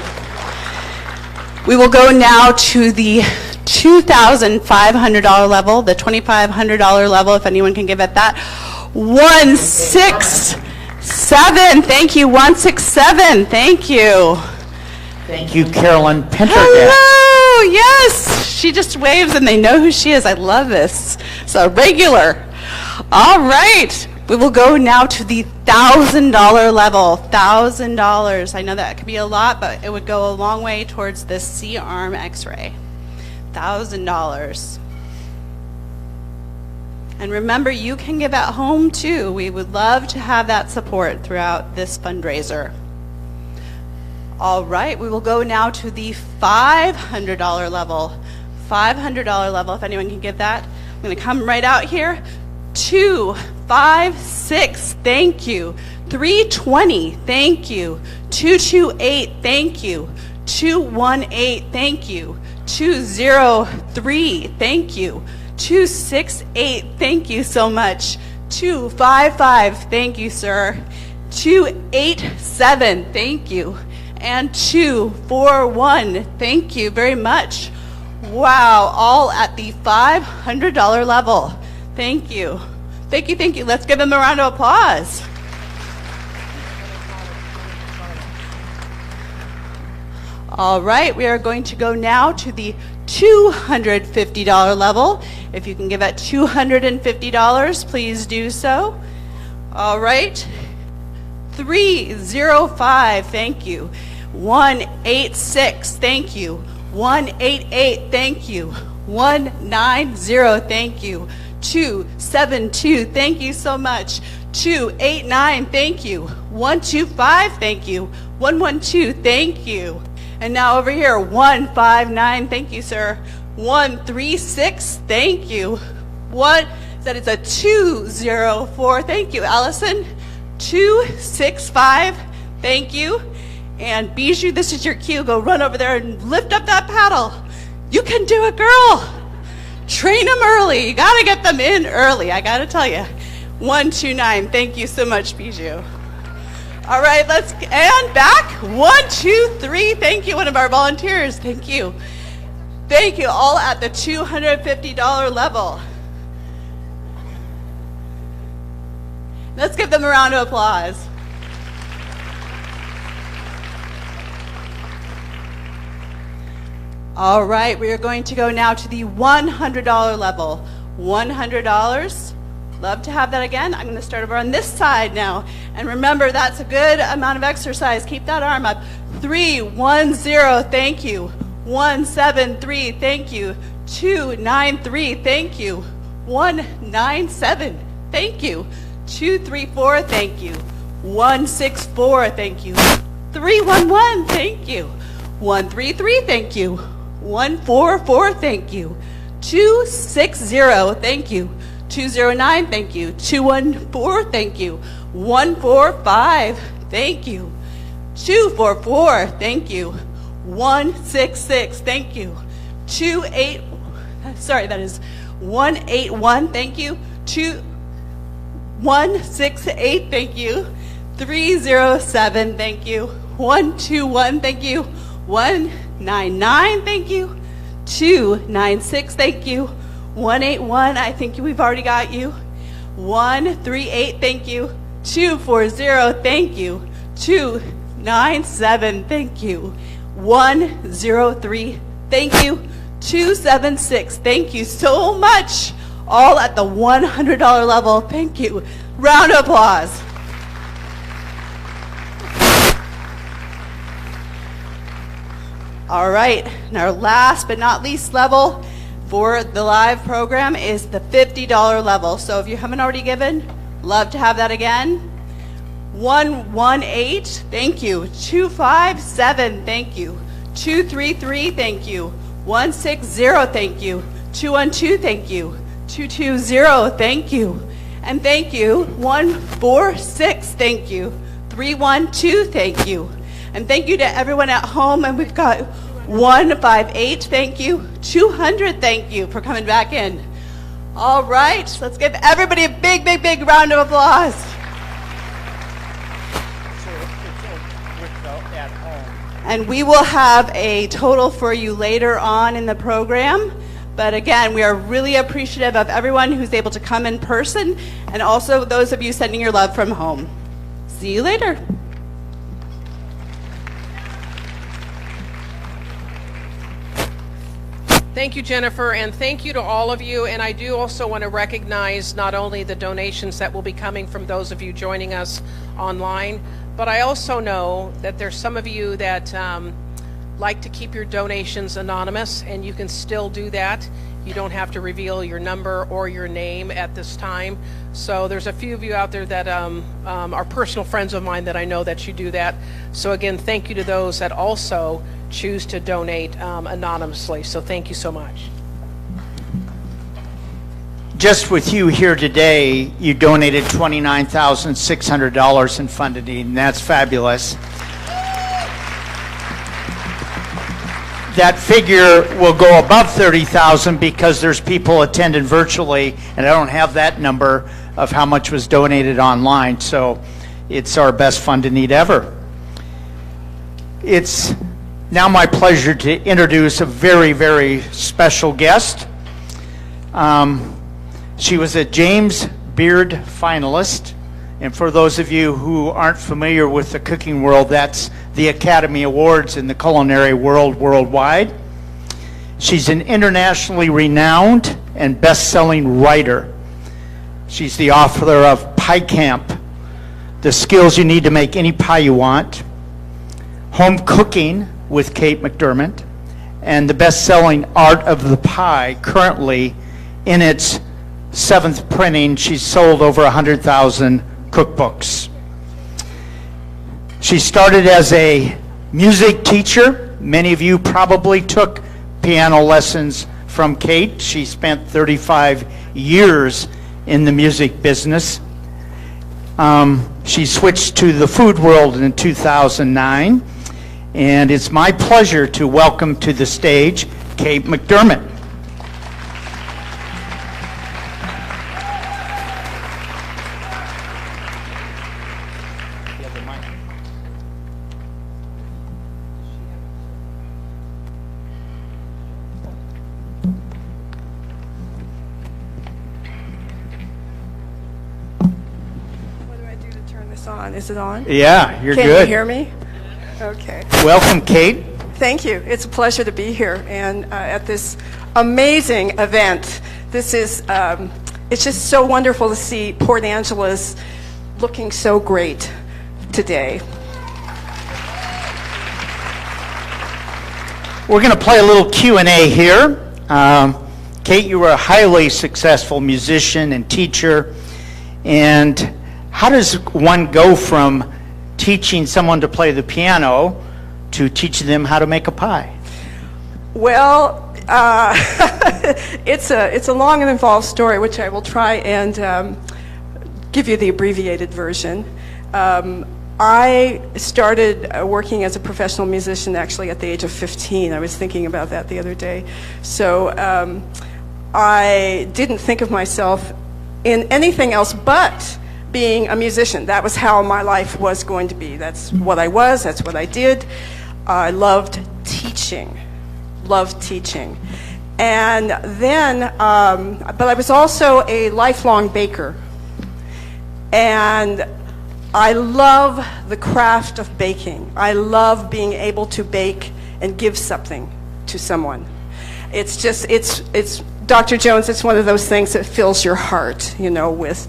We will go now to the $2,500 level, the $2,500 level, if anyone can give at that. 167, thank you, 167, thank you. Thank you, Carolyn Pendergast. Hello, yes, she just waves and they know who she is. I love this. It's a regular. All right, we will go now to the $1,000 level, $1,000. I know that could be a lot, but it would go a long way towards this C-arm x-ray. $1,000. And remember, you can give at home too. We would love to have that support throughout this fundraiser. All right, we will go now to the $500 level. $500 level, if anyone can give that. I'm going to come right out here. 2, 5, 6, thank you. 320, thank you. 228, thank you. 218, thank you. 203, thank you. 268, thank you so much. 255, thank you, sir. 287, thank you. And 241, thank you very much. Wow, all at the $500 level. Thank you. Thank you, thank you. Let's give them a round of applause. All right, we are going to go now to the $250 level. If you can give at $250, please do so. All right. 305, thank you. 186, thank you. 188, thank you. 190, thank you. 272, thank you so much. 289, thank you. 125, thank you. 112, thank you. And now over here, 159, thank you, sir. 136, thank you. That is a 204, thank you, Allison. 265, thank you. And Bijou, this is your cue. Go run over there and lift up that paddle. You can do it, girl. Train them early. You got to get them in early, I got to tell you. 129, thank you so much, Bijou. All right, and back. 123, thank you, one of our volunteers. Thank you. Thank you, all at the $250 level. Let's give them a round of applause. All right, we are going to go now to the $100 level. $100. Love to have that again. I'm going to start over on this side now. And remember, that's a good amount of exercise. Keep that arm up. 310, thank you. 173, thank you. 293, thank you. 197, thank you. 234, thank you. 164, thank you. 311, thank you. 133, thank you. 144, thank you. 260, thank you. 209, thank you. 214, thank you. 145, thank you. 244, thank you. 166, thank you. 181, thank you. 168, thank you. 307, thank you. 121, thank you. 199, thank you. 296, thank you. 181, I think we've already got you. 138, thank you. 240, thank you. 297, thank you. 103, thank you. 276, thank you so much. All at the $100 level. Thank you. Round of applause. All right, and our last but not least level for the live program is the $50 level. So if you haven't already given, love to have that again. 118, thank you. 257, thank you. 233, thank you. 160, thank you. 212, thank you. 220, thank you. And thank you. 146, thank you. 312, thank you. And thank you to everyone at home. And we've got 158, thank you. 200, thank you for coming back in. All right, let's give everybody a big, big, big round of applause. And we will have a total for you later on in the program. But again, we are really appreciative of everyone who's able to come in person and also those of you sending your love from home. See you later. Thank you, Jennifer, and thank you to all of you. And I do also want to recognize not only the donations that will be coming from those of you joining us online, but I also know that there's some of you that like to keep your donations anonymous, and you can still do that. You don't have to reveal your number or your name at this time. So there's a few of you out there that are personal friends of mine that I know that you do that. So again, thank you to those that also choose to donate anonymously. So thank you so much. Just with you here today, you donated $29,600 in funding, and that's fabulous. That figure will go above 30,000 because there's people attending virtually, and I don't have that number of how much was donated online, so it's our best fund to need ever. It's now my pleasure to introduce a very, very special guest. She was a James Beard finalist, and for those of you who aren't familiar with the cooking world, that's the Academy Awards in the culinary world worldwide. She's an internationally renowned and best-selling writer. She's the author of Pie Camp, The Skills You Need to Make Any Pie You Want, Home Cooking with Kate McDermott, and the best-selling Art of the Pie, currently in its 7th printing. She's sold over 100,000 cookbooks. She started as a music teacher. Many of you probably took piano lessons from Kate. She spent 35 years in the music business. She switched to the food world in 2009, and it's my pleasure to welcome to the stage Kate McDermott. What do I do to turn this on? Is it on? Yeah, you're Can good. you hear me? Okay. Welcome, Kate. Thank you. It's a pleasure to be here and at this amazing event. This is, it's just so wonderful to see Port Angeles looking so great today. We're going to play a little Q&A here. Kate, you were a highly successful musician and teacher. And how does one go from teaching someone to play the piano to teaching them how to make a pie? Well, it's a long and involved story, which I will try and give you the abbreviated version. I started working as a professional musician actually at the age of 15. I was thinking about that the other day. So I didn't think of myself in anything else but being a musician. That was how my life was going to be. That's what I was, that's what I did. I loved teaching. And then, but I was also a lifelong baker. And I love the craft of baking. I love being able to bake and give something to someone. It's just, it's Dr. Jones, it's one of those things that fills your heart, you know, with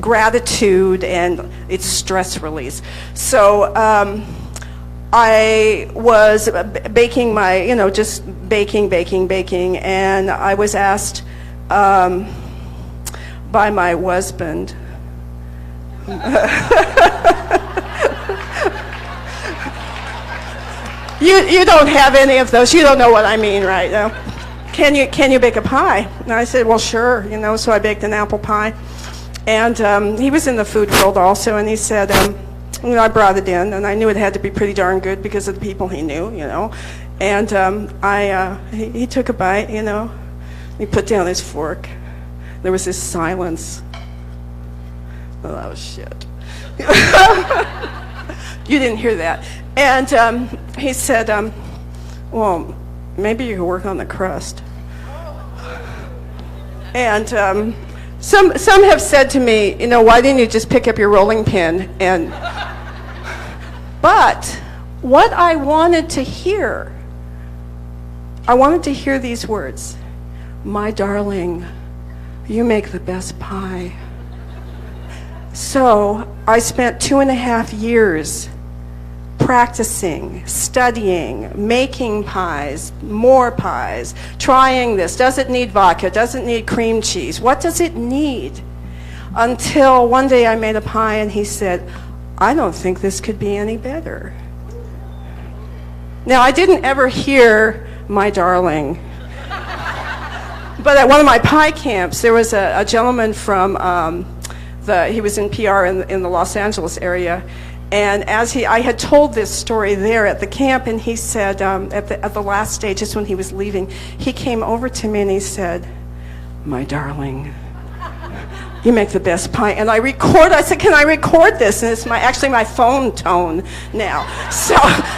gratitude and it's stress release. So I was baking my, you know, just baking, and I was asked by my husband, you don't have any of those. You don't know what I mean, right? Can you bake a pie? And I said, well, sure. You know, so I baked an apple pie, and he was in the food world also, and he said, you know, I brought it in, and I knew it had to be pretty darn good because of the people he knew, you know, and he took a bite, you know, he put down his fork. There was this silence. Oh, that was shit. You didn't hear that. And he said, well, maybe you could work on the crust. And some have said to me, you know, why didn't you just pick up your rolling pin? And but what I wanted to hear these words. My darling, you make the best pie. So I spent 2.5 years practicing, studying, making pies, more pies, trying this. Does it need vodka? Does it need cream cheese? What does it need? Until one day I made a pie and he said, I don't think this could be any better. Now, I didn't ever hear my darling. But at one of my pie camps, there was a gentleman from, he was in PR in the Los Angeles area. And I had told this story there at the camp, and he said, at the last stage, just when he was leaving, he came over to me and he said, my darling, you make the best pie. And I said, can I record this? And it's actually my phone tone now. So,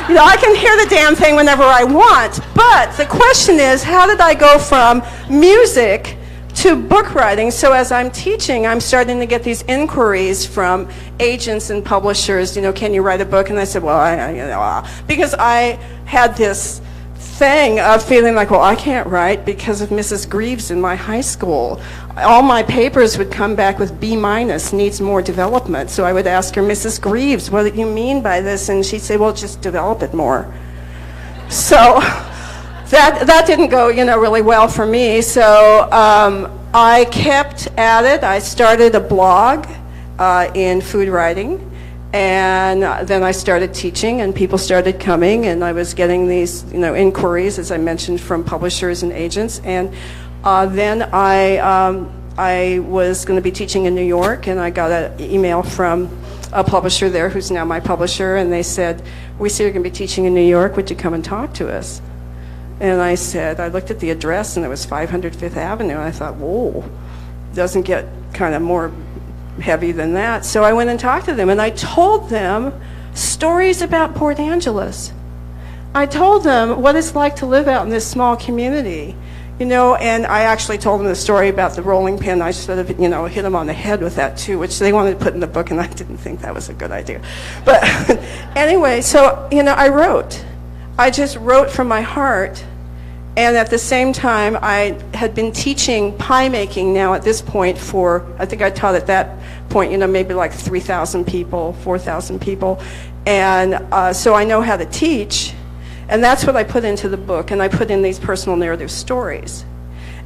you know, I can hear the damn thing whenever I want. But the question is, how did I go from music to book writing? So as I'm teaching, I'm starting to get these inquiries from agents and publishers, you know, can you write a book? And I said, well, because I had this thing of feeling like, well, I can't write because of Mrs. Greaves in my high school. All my papers would come back with B-, needs more development. So I would ask her, Mrs. Greaves, what do you mean by this? And she'd say, well, just develop it more. So that didn't go, you know, really well for me. So I kept at it. I started a blog in food writing, and then I started teaching, and people started coming, and I was getting these, inquiries, as I mentioned, from publishers and agents. And then I was going to be teaching in New York, and I got an email from a publisher there who's now my publisher, and they said, "We see you're going to be teaching in New York. Would you come and talk to us?" And I said, I looked at the address, and it was 500 Fifth Avenue, and I thought, whoa, doesn't get kind of more heavy than that. So I went and talked to them, and I told them stories about Port Angeles. I told them what it's like to live out in this small community, and I actually told them the story about the rolling pin. I sort of, hit them on the head with that too, which they wanted to put in the book, and I didn't think that was a good idea. But anyway, so, I wrote. I just wrote from my heart, and at the same time, I had been teaching pie making now at this point for, I think I taught at that point, maybe like 3,000 people, 4,000 people, and so I know how to teach, and that's what I put into the book, and I put in these personal narrative stories.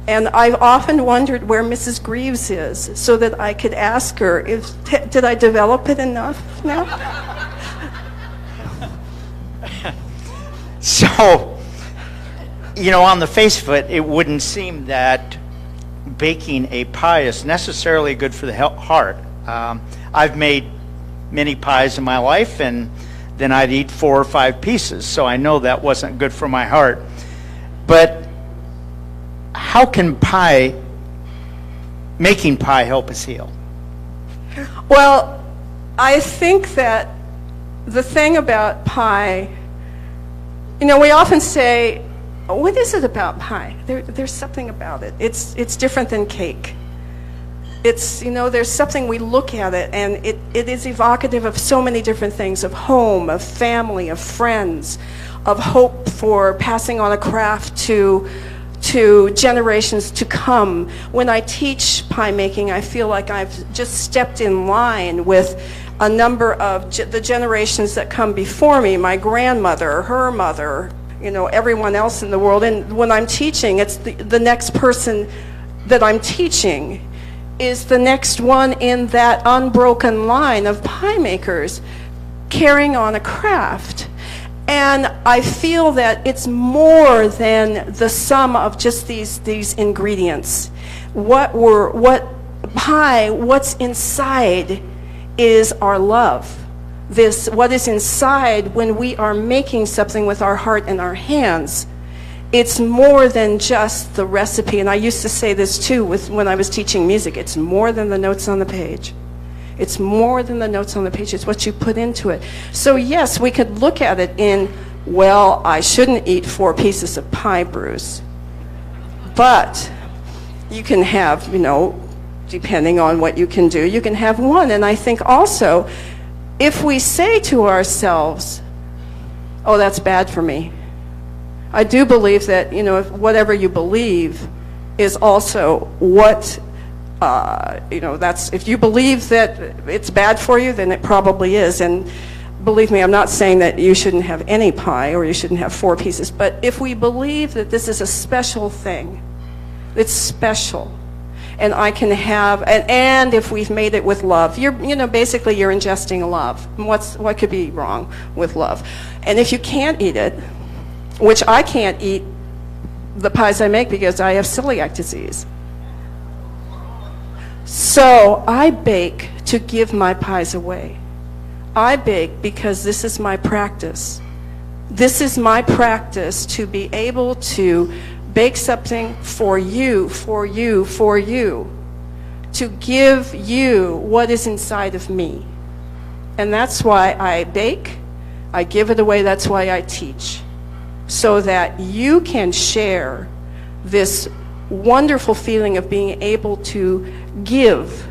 And I've often wondered where Mrs. Greaves is, so that I could ask her, did I develop it enough now? So, on the face of it, it wouldn't seem that baking a pie is necessarily good for the heart. I've made many pies in my life, and then I'd eat 4 or 5 pieces, so I know that wasn't good for my heart. But how can making pie help us heal? Well, I think that the thing about pie, we often say, what is it about pie? There's something about it. It's different than cake. It's, there's something, we look at it, and it is evocative of so many different things, of home, of family, of friends, of hope for passing on a craft to generations to come. When I teach pie making, I feel like I've just stepped in line with a number of the generations that come before me, my grandmother, her mother, everyone else in the world. And when I'm teaching, it's the next person that I'm teaching is the next one in that unbroken line of pie makers carrying on a craft. And I feel that it's more than the sum of just these ingredients. What's inside is our love. What is inside when we are making something with our heart and our hands. It's more than just the recipe. And I used to say this too when I was teaching music. It's more than the notes on the page. It's more than the notes on the page. It's what you put into it. So yes, we could look at it in, well, I shouldn't eat 4 pieces of pie, Bruce. But you can have, depending on what you can do, you can have 1. And I think also, if we say to ourselves, oh, that's bad for me. I do believe that, whatever you believe is also what, that's, if you believe that it's bad for you, then it probably is. And believe me, I'm not saying that you shouldn't have any pie or you shouldn't have 4 pieces, but if we believe that this is a special thing, it's special, and I can have, and if we've made it with love, basically you're ingesting love. What could be wrong with love? And if you can't eat it, which I can't eat the pies I make because I have celiac disease. So I bake to give my pies away. I bake because this is my practice. This is my practice to be able to bake something for you, to give you what is inside of me. And that's why I bake, I give it away, that's why I teach. So that you can share this wonderful feeling of being able to give,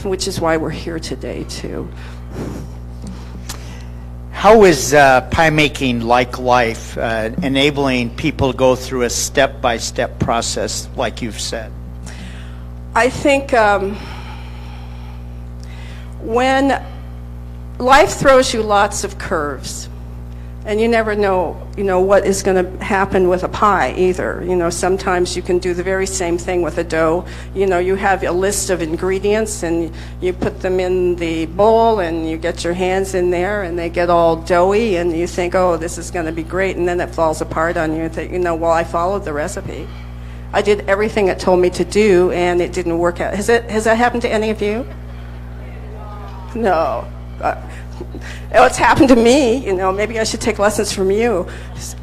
which is why we're here today too. How is pie making like life, enabling people to go through a step-by-step process like you've said? I think when life throws you lots of curves, And you never know, what is going to happen with a pie either. Sometimes you can do the very same thing with a dough. You have a list of ingredients and you put them in the bowl and you get your hands in there and they get all doughy and you think, oh, this is going to be great. And then it falls apart on you and think, well, I followed the recipe. I did everything it told me to do and it didn't work out. Has that happened to any of you? No. It's happened to me, maybe I should take lessons from you.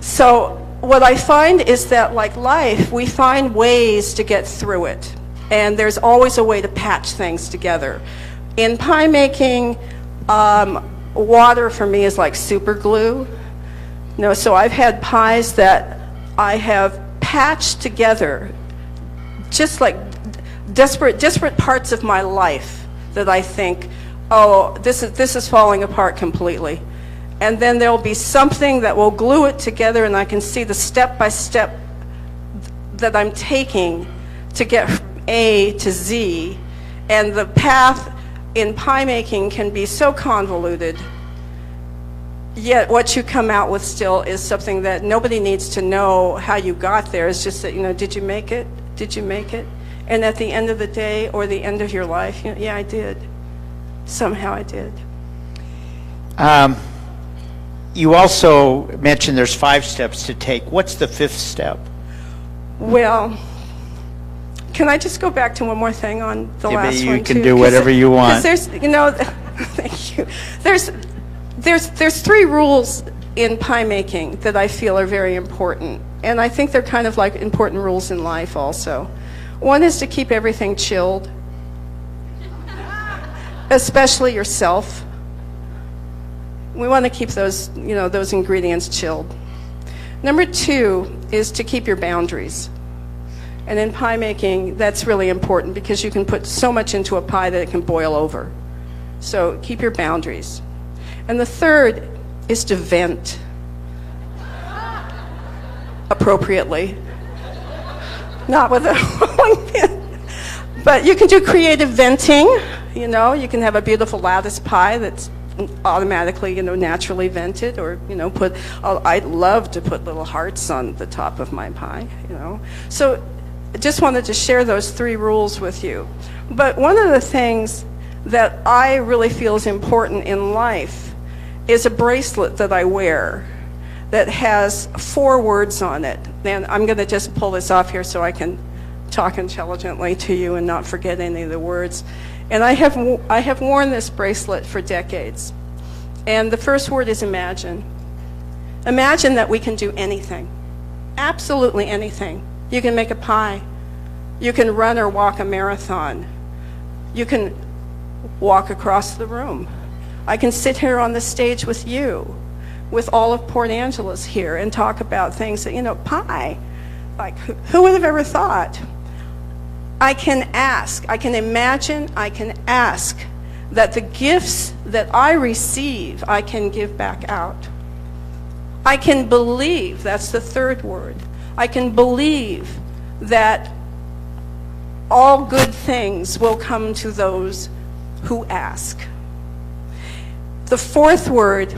So what I find is that, like life, we find ways to get through it. And there's always a way to patch things together. In pie making, water for me is like super glue. So I've had pies that I have patched together, just like disparate parts of my life that I think, oh, this is falling apart completely. And then there'll be something that will glue it together and I can see the step-by-step that I'm taking to get from A to Z. And the path in pie making can be so convoluted, yet what you come out with still is something that nobody needs to know how you got there. It's just that, did you make it? Did you make it? And at the end of the day or the end of your life, yeah, I did. Somehow I did. You also mentioned there's 5 steps to take. What's the 5th step? Well, can I just go back to one more thing on the last one? You can do whatever you want. Because there's, thank you. There's 3 rules in pie making that I feel are very important, and I think they're kind of like important rules in life also. One is to keep everything chilled, especially yourself. We want to keep those, those ingredients chilled. Number 2 is to keep your boundaries. And in pie making, that's really important because you can put so much into a pie that it can boil over. So keep your boundaries. And the 3rd is to vent appropriately. Not with a rolling pin. But you can do creative venting. You can have a beautiful lattice pie that's automatically, naturally vented, or, I'd love to put little hearts on the top of my pie, So I just wanted to share those 3 rules with you. But one of the things that I really feel is important in life is a bracelet that I wear that has 4 words on it. And I'm going to just pull this off here so I can talk intelligently to you and not forget any of the words. And I have worn this bracelet for decades. And the first word is imagine. Imagine that we can do anything, absolutely anything. You can make a pie. You can run or walk a marathon. You can walk across the room. I can sit here on the stage with you, with all of Port Angeles here, and talk about things that, pie. Like, who would have ever thought? I can ask, I can imagine, I can ask that the gifts that I receive, I can give back out. I can believe, that's the 3rd word. I can believe that all good things will come to those who ask. The 4th word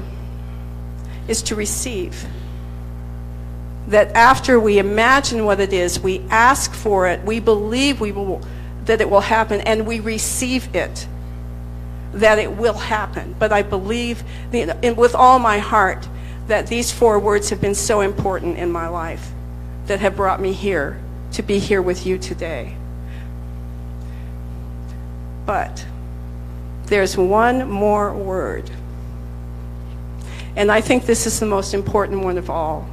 is to receive. That after we imagine what it is, we ask for it, we believe that it will happen, and we receive it, that it will happen. But I believe with all my heart that these 4 words have been so important in my life, that have brought me here to be here with you today. But there's one more word, and I think this is the most important one of all.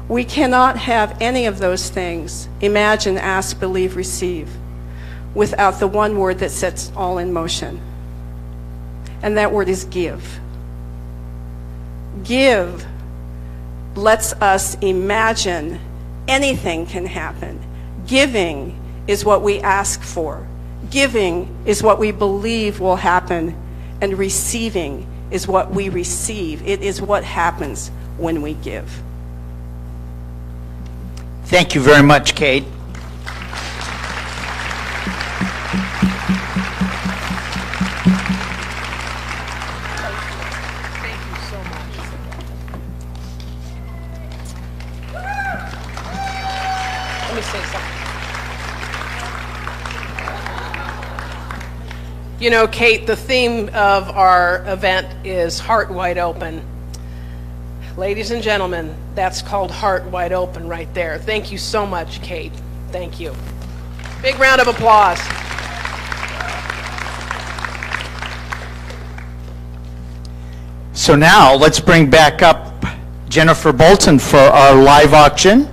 We cannot have any of those things, imagine, ask, believe, receive, without the one word that sets all in motion. And that word is give. Give lets us imagine anything can happen. Giving is what we ask for. Giving is what we believe will happen. And receiving is what we receive. It is what happens when we give. Thank you very much, Kate. Let me say something. You know, Kate, the theme of our event is Heart Wide Open. Ladies and gentlemen, that's called Heart Wide Open right there. Thank you so much, Kate. Thank you. Big round of applause. So now let's bring back up Jennifer Bolton for our live auction.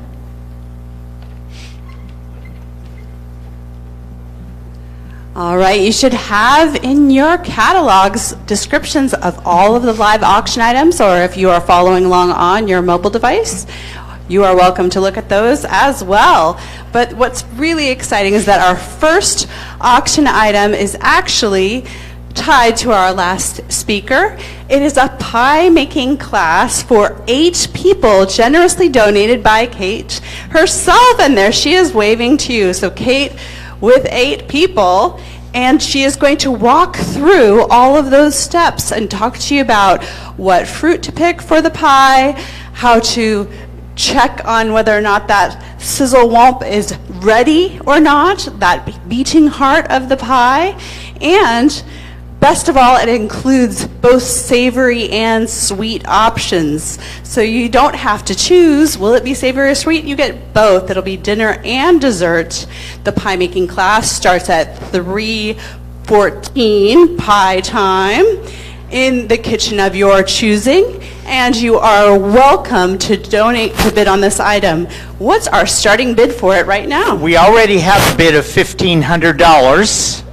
All right, you should have in your catalogs descriptions of all of the live auction items, or if you are following along on your mobile device, you are welcome to look at those as well. But what's really exciting is that our first auction item is actually tied to our last speaker. It is a pie making class for 8 people, generously donated by Kate herself, and there she is waving to you. So Kate with 8 people, and she is going to walk through all of those steps and talk to you about what fruit to pick for the pie, how to check on whether or not that sizzle womp is ready or not, that beating heart of the pie, and best of all, it includes both savory and sweet options. So you don't have to choose, will it be savory or sweet? You get both. It'll be dinner and dessert. The pie making class starts at 3:14 pie time in the kitchen of your choosing, and you are welcome to donate to bid on this item. What's our starting bid for it right now? We already have a bid of $1,500.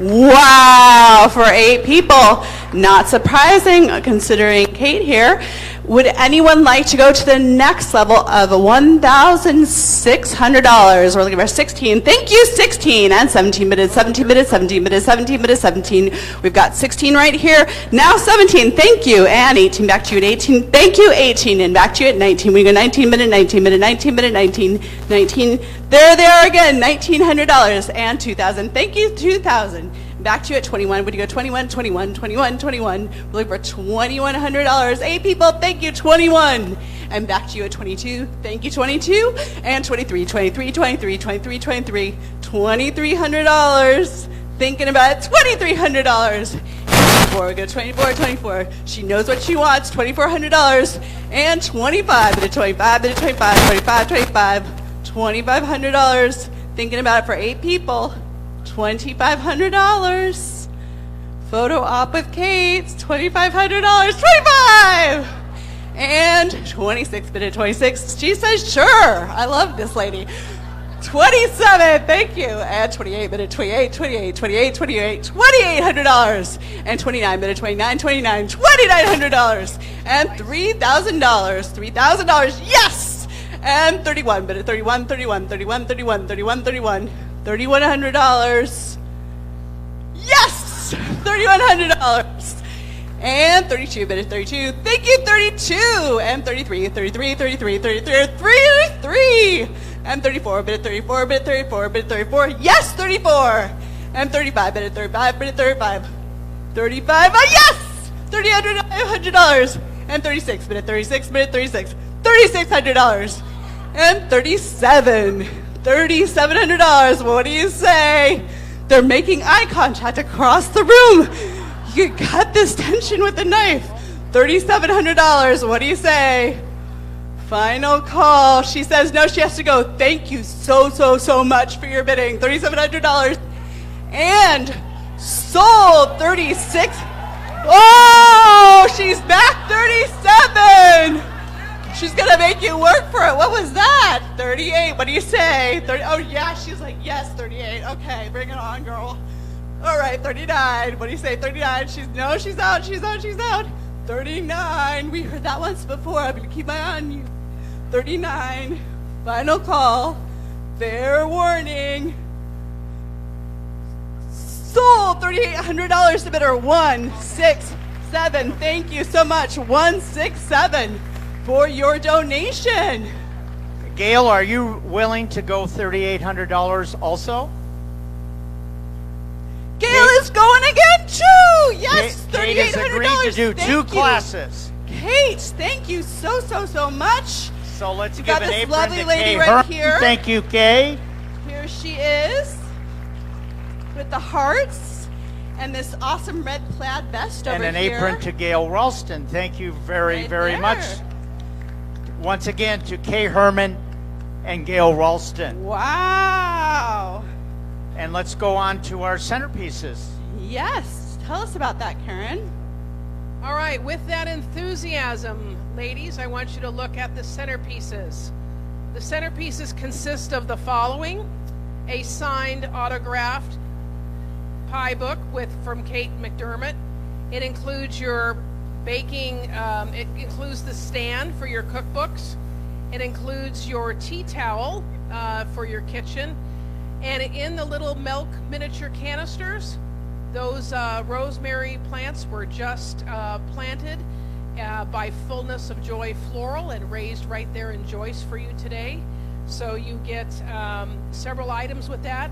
Wow, for 8 people. Not surprising, considering Kate here. Would anyone like to go to the next level of $1,600? We're looking for 16. Thank you, 16. And 17 minutes, 17 minutes, 17 minutes, 17 minutes, 17. We've got 16 right here. Now 17. Thank you. And 18. Back to you at 18. Thank you, 18. And back to you at 19. We go 19 minute, 19 minute, 19 minute, 19, 19. There they are again. $1,900 and 2,000. Thank you, 2,000. Back to you at 21. Would you go 21, 21, 21, 21? We're looking for $2,100. 8 people, thank you, 21. And back to you at 22. Thank you, 22. And 23, 23, 23, 23, 23. $2,300. Thinking about it, $2,300. 24, we go 24, 24. She knows what she wants, $2,400. And 25, bit of 25, bit of 25, 25, 25. $2,500. Thinking about it for 8 people. $2,500. Photo op with Kate, $2,500. 25! And 26, bid of 26. She says, sure. I love this lady. 27, thank you. And 28, bid of 28, 28, 28, 28, $2,800. And 29, bid of 29, 29, $2,900. And $3,000, $3,000, yes! And 31, bid of 31, 31, 31, 31, 31, 31. $3,100. Yes! $3,100. And 32, bid of 32. Thank you, 32. And 33, 33, 33, 33, 33. And 34, bid of 34, bid of 34, bid of 34. Yes, 34. And 35, bid of 35, bid of 35. 35, oh yes! $3,100. And 36, bid of 36, bid of 36. $3,600. And 37. $3,700. What do you say? They're making eye contact across the room. You could cut this tension with a knife. $3,700. What do you say? Final call. She says no, she has to go. Thank you so much for your bidding. $3,700. And sold 36. Oh, she's back 37. She's gonna make you work for it. What was that? 38. What do you say? 30. Oh yeah, she's like, yes, 38. Okay, bring it on, girl. All right, 39. What do you say? 39. She's out. She's out. 39. We heard that once before. I'm gonna keep my eye on you. 39. Final call. Fair warning. Sold $3,800 to bidder 167. Thank you so much. 167. For your donation. Gail, are you willing to go $3,800 also? Gail is going again too. Yes, $3,800. Kate has agreed to do 2 classes. Kate, thank you so much. So let's We've give got an this apron lovely to lady Kay right Herman. here. Thank you, Kay. Here she is with the hearts and this awesome red plaid vest And over an here. apron to Gail Ralston. Thank you very, Right very there. much. Once again, to Kay Herman and Gail Ralston. Wow. And let's go on to our centerpieces. Yes. Tell us about that, Karen. All right, with that enthusiasm, ladies, I want you to look at the centerpieces. The centerpieces consist of the following: a signed, autographed pie book from Kate McDermott. It includes your baking, it includes the stand for your cookbooks. It includes your tea towel for your kitchen. And in the little milk miniature canisters, those rosemary plants were just planted by Fullness of Joy Floral and raised right there in Joyce for you today. So you get several items with that.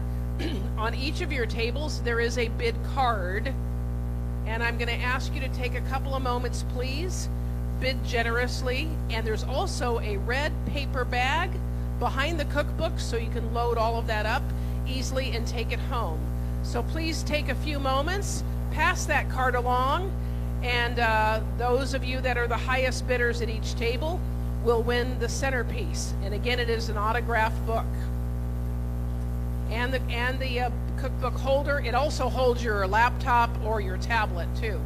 On each of your tables, there is a bid card. And I'm going to ask you to take a couple of moments, please. Bid generously. And there's also a red paper bag behind the cookbook so you can load all of that up easily and take it home. So please take a few moments, pass that card along, and those of you that are the highest bidders at each table will win the centerpiece. And again, it is an autographed book. And the cookbook holder, it also holds your laptop or your tablet too.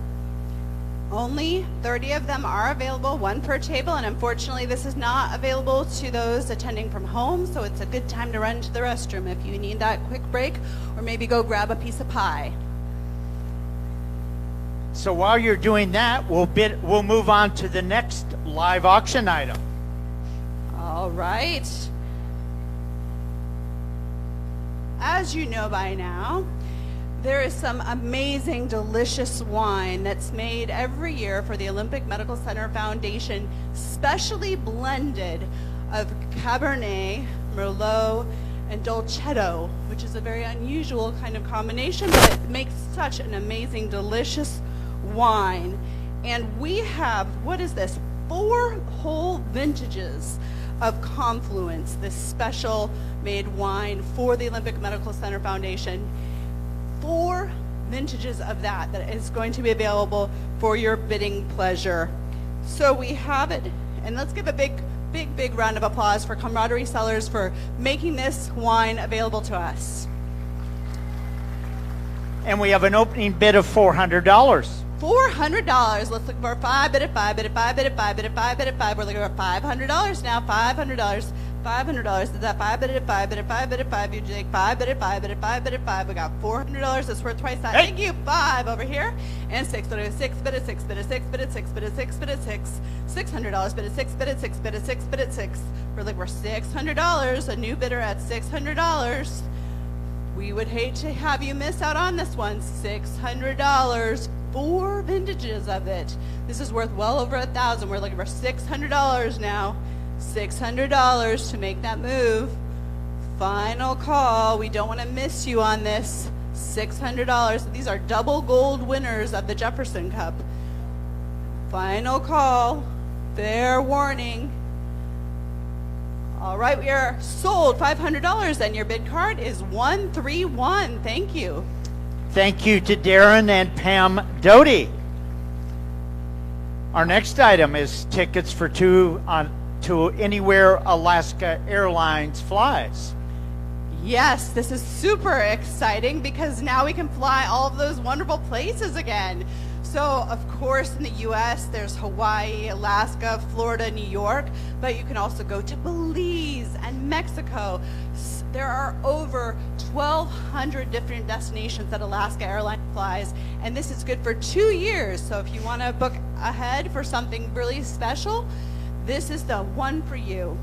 Only 30 of them are available, one per table, and unfortunately this is not available to those attending from home, so it's a good time to run to the restroom if you need that quick break, or maybe go grab a piece of pie. So while you're doing that, we'll move on to the next live auction item. All right. As you know by now, there is some amazing, delicious wine that's made every year for the Olympic Medical Center Foundation, specially blended of Cabernet, Merlot, and Dolcetto, which is a very unusual kind of combination, but it makes such an amazing, delicious wine. And we have, what is this, 4 whole vintages of Confluence, this special made wine for the Olympic Medical Center Foundation. 4 vintages of that is going to be available for your bidding pleasure. So we have it, and let's give a big round of applause for Camaraderie Cellars for making this wine available to us. And we have an opening bid of $400. $400. Let's look for 5 bid at 5 bid at 5 bid at 5 bid at 5 bid at 5. We're looking for $500 now. $500. $500. Is that 5 bid at 5 bid at 5 bid at 5? You take 5 bid at 5 bid at 5 bid at 5. We got $400. That's worth twice that. Hey. Thank you. 5 over here. And 6. So 6 bid at 6 bid at 6 bid at 6 bid at 6 bid at 6. $600 bid at 6 bid at 6 bid at 6 bid at 6. We're looking for $600. A new bidder at $600. We would hate to have you miss out on this one. $600. 4 vintages of it. This is worth well over $1,000. We're looking for $600 now. $600 to make that move. Final call. We don't want to miss you on this. $600. These are double gold winners of the Jefferson Cup. Final call. Fair warning. All right, we are sold $500, and your bid card is 131. Thank you. Thank you to Darren and Pam Doty. Our next item is tickets for to Anywhere Alaska Airlines flies. Yes, this is super exciting because now we can fly all of those wonderful places again. So, of course, in the U.S., there's Hawaii, Alaska, Florida, New York, but you can also go to Belize and Mexico. There are over 1,200 different destinations that Alaska Airlines flies, and this is good for 2 years. So if you want to book ahead for something really special, this is the one for you.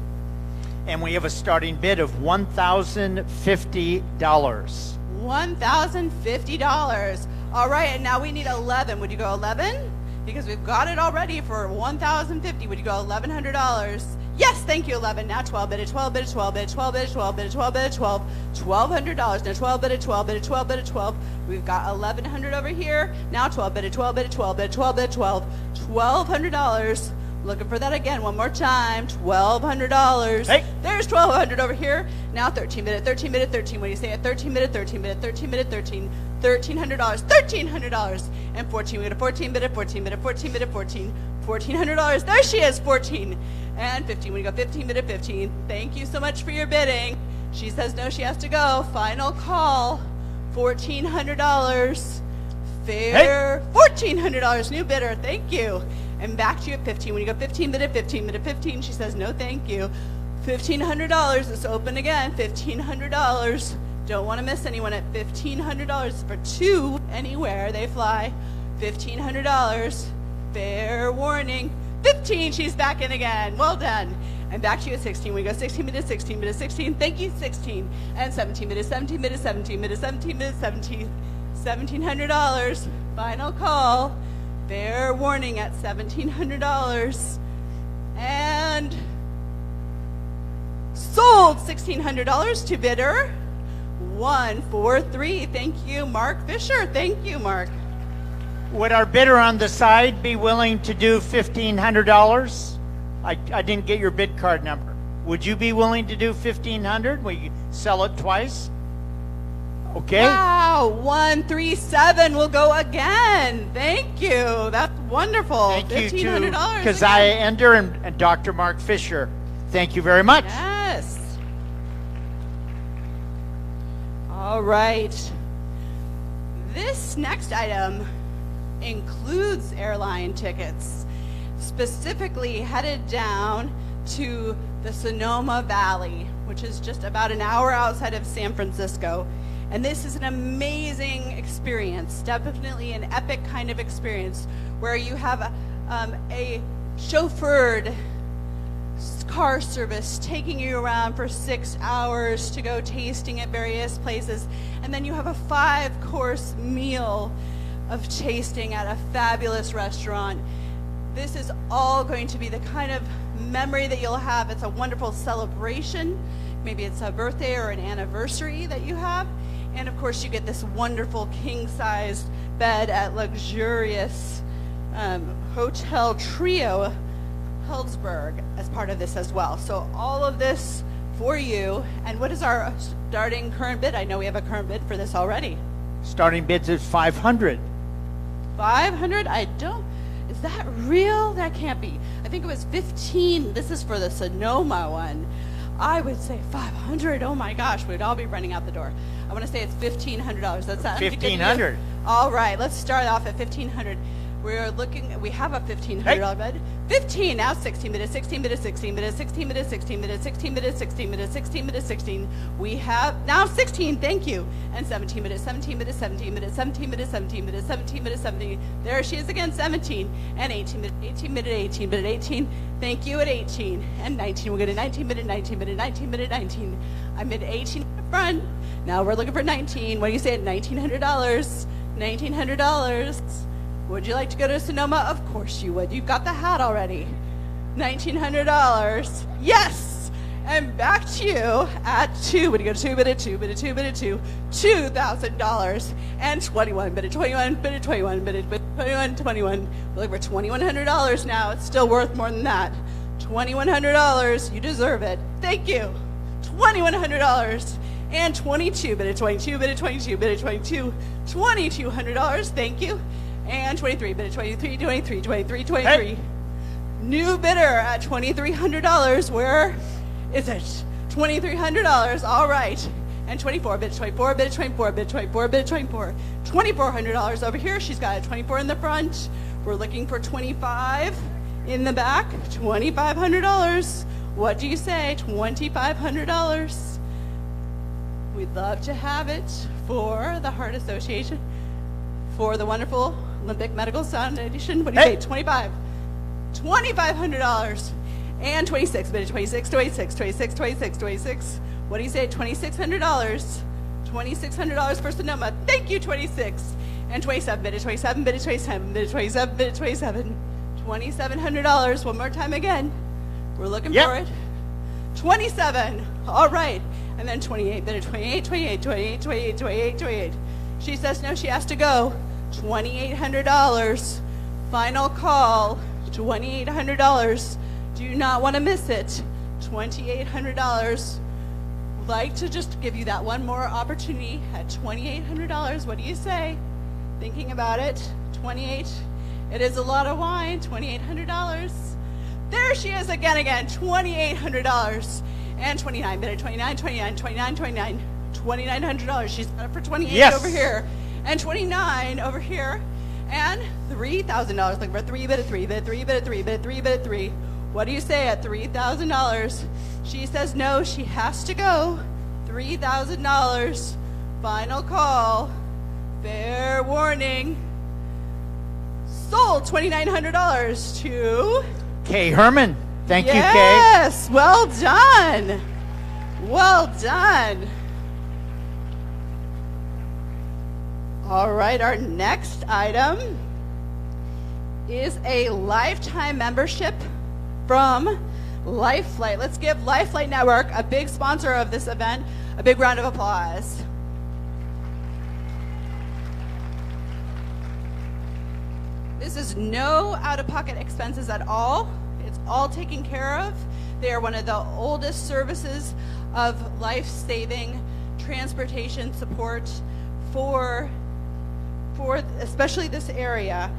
And we have a starting bid of $1,050. $1,050. All right, and now we need 11. Would you go 11? Because we've got it already for $1,050. Would you go $1,100? Yes, thank you, 11. Now 12 bid at 12 bid at 12 bid at 12 bid at 12 bid at 12 bid at 12. $1,200. Now 12 bid at 12 bid at 12 bid at 12. We've got 1,100 over here. Now 12 bid at 12 bid at 12 bid at 12 bid at 12. $1,200. Looking for that again, one more time. $1,200. Hey. There's $1,200 over here. Now 13 minute, 13 minute, 13. What do you say at 13 minute, 13 minute, 13 minute, 13? $1,300, $1,300. And 14, we got a 14 minute, 14 minute, 14 minute, 14. $1,400. There she is, 14. And 15, we go 15 minute, 15. Thank you so much for your bidding. She says no, she has to go. Final call, $1,400. Fair, $1,400. New bidder, thank you. And back to you at 15. When you go 15 minute, 15 minute, 15, she says no, thank you. $1,500. It's open again. $1,500. Don't want to miss anyone at $1,500 for two anywhere they fly. $1,500. Fair warning. 15. She's back in again. Well done. And back to you at 16. We go 16 minutes, 16 minutes, 16. Thank you, 16. And 17 minutes, 17 minutes, 17 minutes, 17 minutes, 17. $1,700. Final call. Fair warning at $1,700. And sold $1,600 to bidder 143. Thank you, Mark Fisher. Thank you, Mark. Would our bidder on the side be willing to do $1,500? I didn't get your bid card number. Would you be willing to do $1,500? We sell it twice? Okay. Wow, 137 will go again. Thank you. That's wonderful. Thank you to $1,500. Keziah again. Ender and Dr. Mark Fisher. Thank you very much. Yes. All right. This next item includes airline tickets, specifically headed down to the Sonoma Valley, which is just about an hour outside of San Francisco. And this is an amazing experience, definitely an epic kind of experience, where you have a chauffeured car service taking you around for 6 hours to go tasting at various places. And then you have a 5-course meal of tasting at a fabulous restaurant. This is all going to be the kind of memory that you'll have. It's a wonderful celebration. Maybe it's a birthday or an anniversary that you have. And of course, you get this wonderful king-sized bed at luxurious Hotel Trio Healdsburg as part of this as well. So all of this for you. And what is our starting current bid? I know we have a current bid for this already. Starting bids is $500. 500? I don't. Is that real? That can't be. I think it was 15. This is for the Sonoma one. I would say 500. Oh my gosh, we'd all be running out the door. I want to say it's $1,500. That's $1,500. All right, let's start off at $1,500. We're looking. We have a $1,500 bed. 15 now. 16 minutes. 16 minutes. 16 minutes. 16 minutes. 16 minutes. 16 minutes. 16 minutes. 16 minutes. 16. We have now 16. Thank you. And 17 minutes. 17 minutes. 17 minutes. 17 minutes. 17 minutes. 17 minutes. 17. There she is again. 17 and 18 minutes. 18 minute. 18 minute. 18. Thank you at 18 and 19. We're going to 19 minute. 19 minute. 19 minute. 19. I'm at 18 in the front. Now we're looking for 19. What do you say at $1,900? $1,900. Would you like to go to Sonoma? Of course you would. You've got the hat already. $1,900. Yes! And back to you at 2. Would you go to 2 minute, 2 minute, 2 minute, 2. $2,000. And 21 minute, 21 minute, 21 minute, 21, 21. We're looking for $2,100 now. It's still worth more than that. $2,100. You deserve it. Thank you. $2,100. And 22 minute, 22 minute, 22 minute, 22. $2,200. Thank you. And 23 minute, 23, 23, 23, 23. Hey. New bidder at $2,300. Where is it? $2,300. All right. And 24 bid, 24 bid, 24 bid, 24 bid, 24. $2,400 over here. She's got a 24 in the front. We're looking for 25 in the back. $2,500. What do you say? $2,500. We'd love to have it for the Heart Association, for the wonderful Olympic Medical Foundation. What do you say? 25. $2,500. And 26, bid 26, 26, 26, 26, 26. What do you say? $2,600. $2,600 for Sonoma. Thank you, 26. And 27, bid 27, bid 27, bid 27, bid 27. $2,700. One more time again. We're looking for it. 27. All right. And then 28, bid 28, 28, 28, 28, 28, 28. She says no, she has to go. $2,800. Final call. $2,800. Do not want to miss it. $2,800. Would like to just give you that one more opportunity at $2,800. What do you say? Thinking about it. 28. It is a lot of wine. $2,800. There she is again. $2,800. And 29, minute 29, 29, 29, 29. $2,900. She's got it for 28 Yes. over here. And 29 over here. And $3,000. Looking for 3, bit of 3, bit of 3, bit of 3, bit of 3, bit of 3. What do you say at $3,000? She says no, she has to go. $3,000. Final call. Fair warning. Sold $2,900 to... Kay Herman. Thank you, Kay. Yes, well done. Well done. All right, our next item is a lifetime membership from LifeFlight. Let's give LifeFlight Network, a big sponsor of this event, a big round of applause. This is no out-of-pocket expenses at all. It's all taken care of. They are one of the oldest services of life-saving transportation support for especially this area.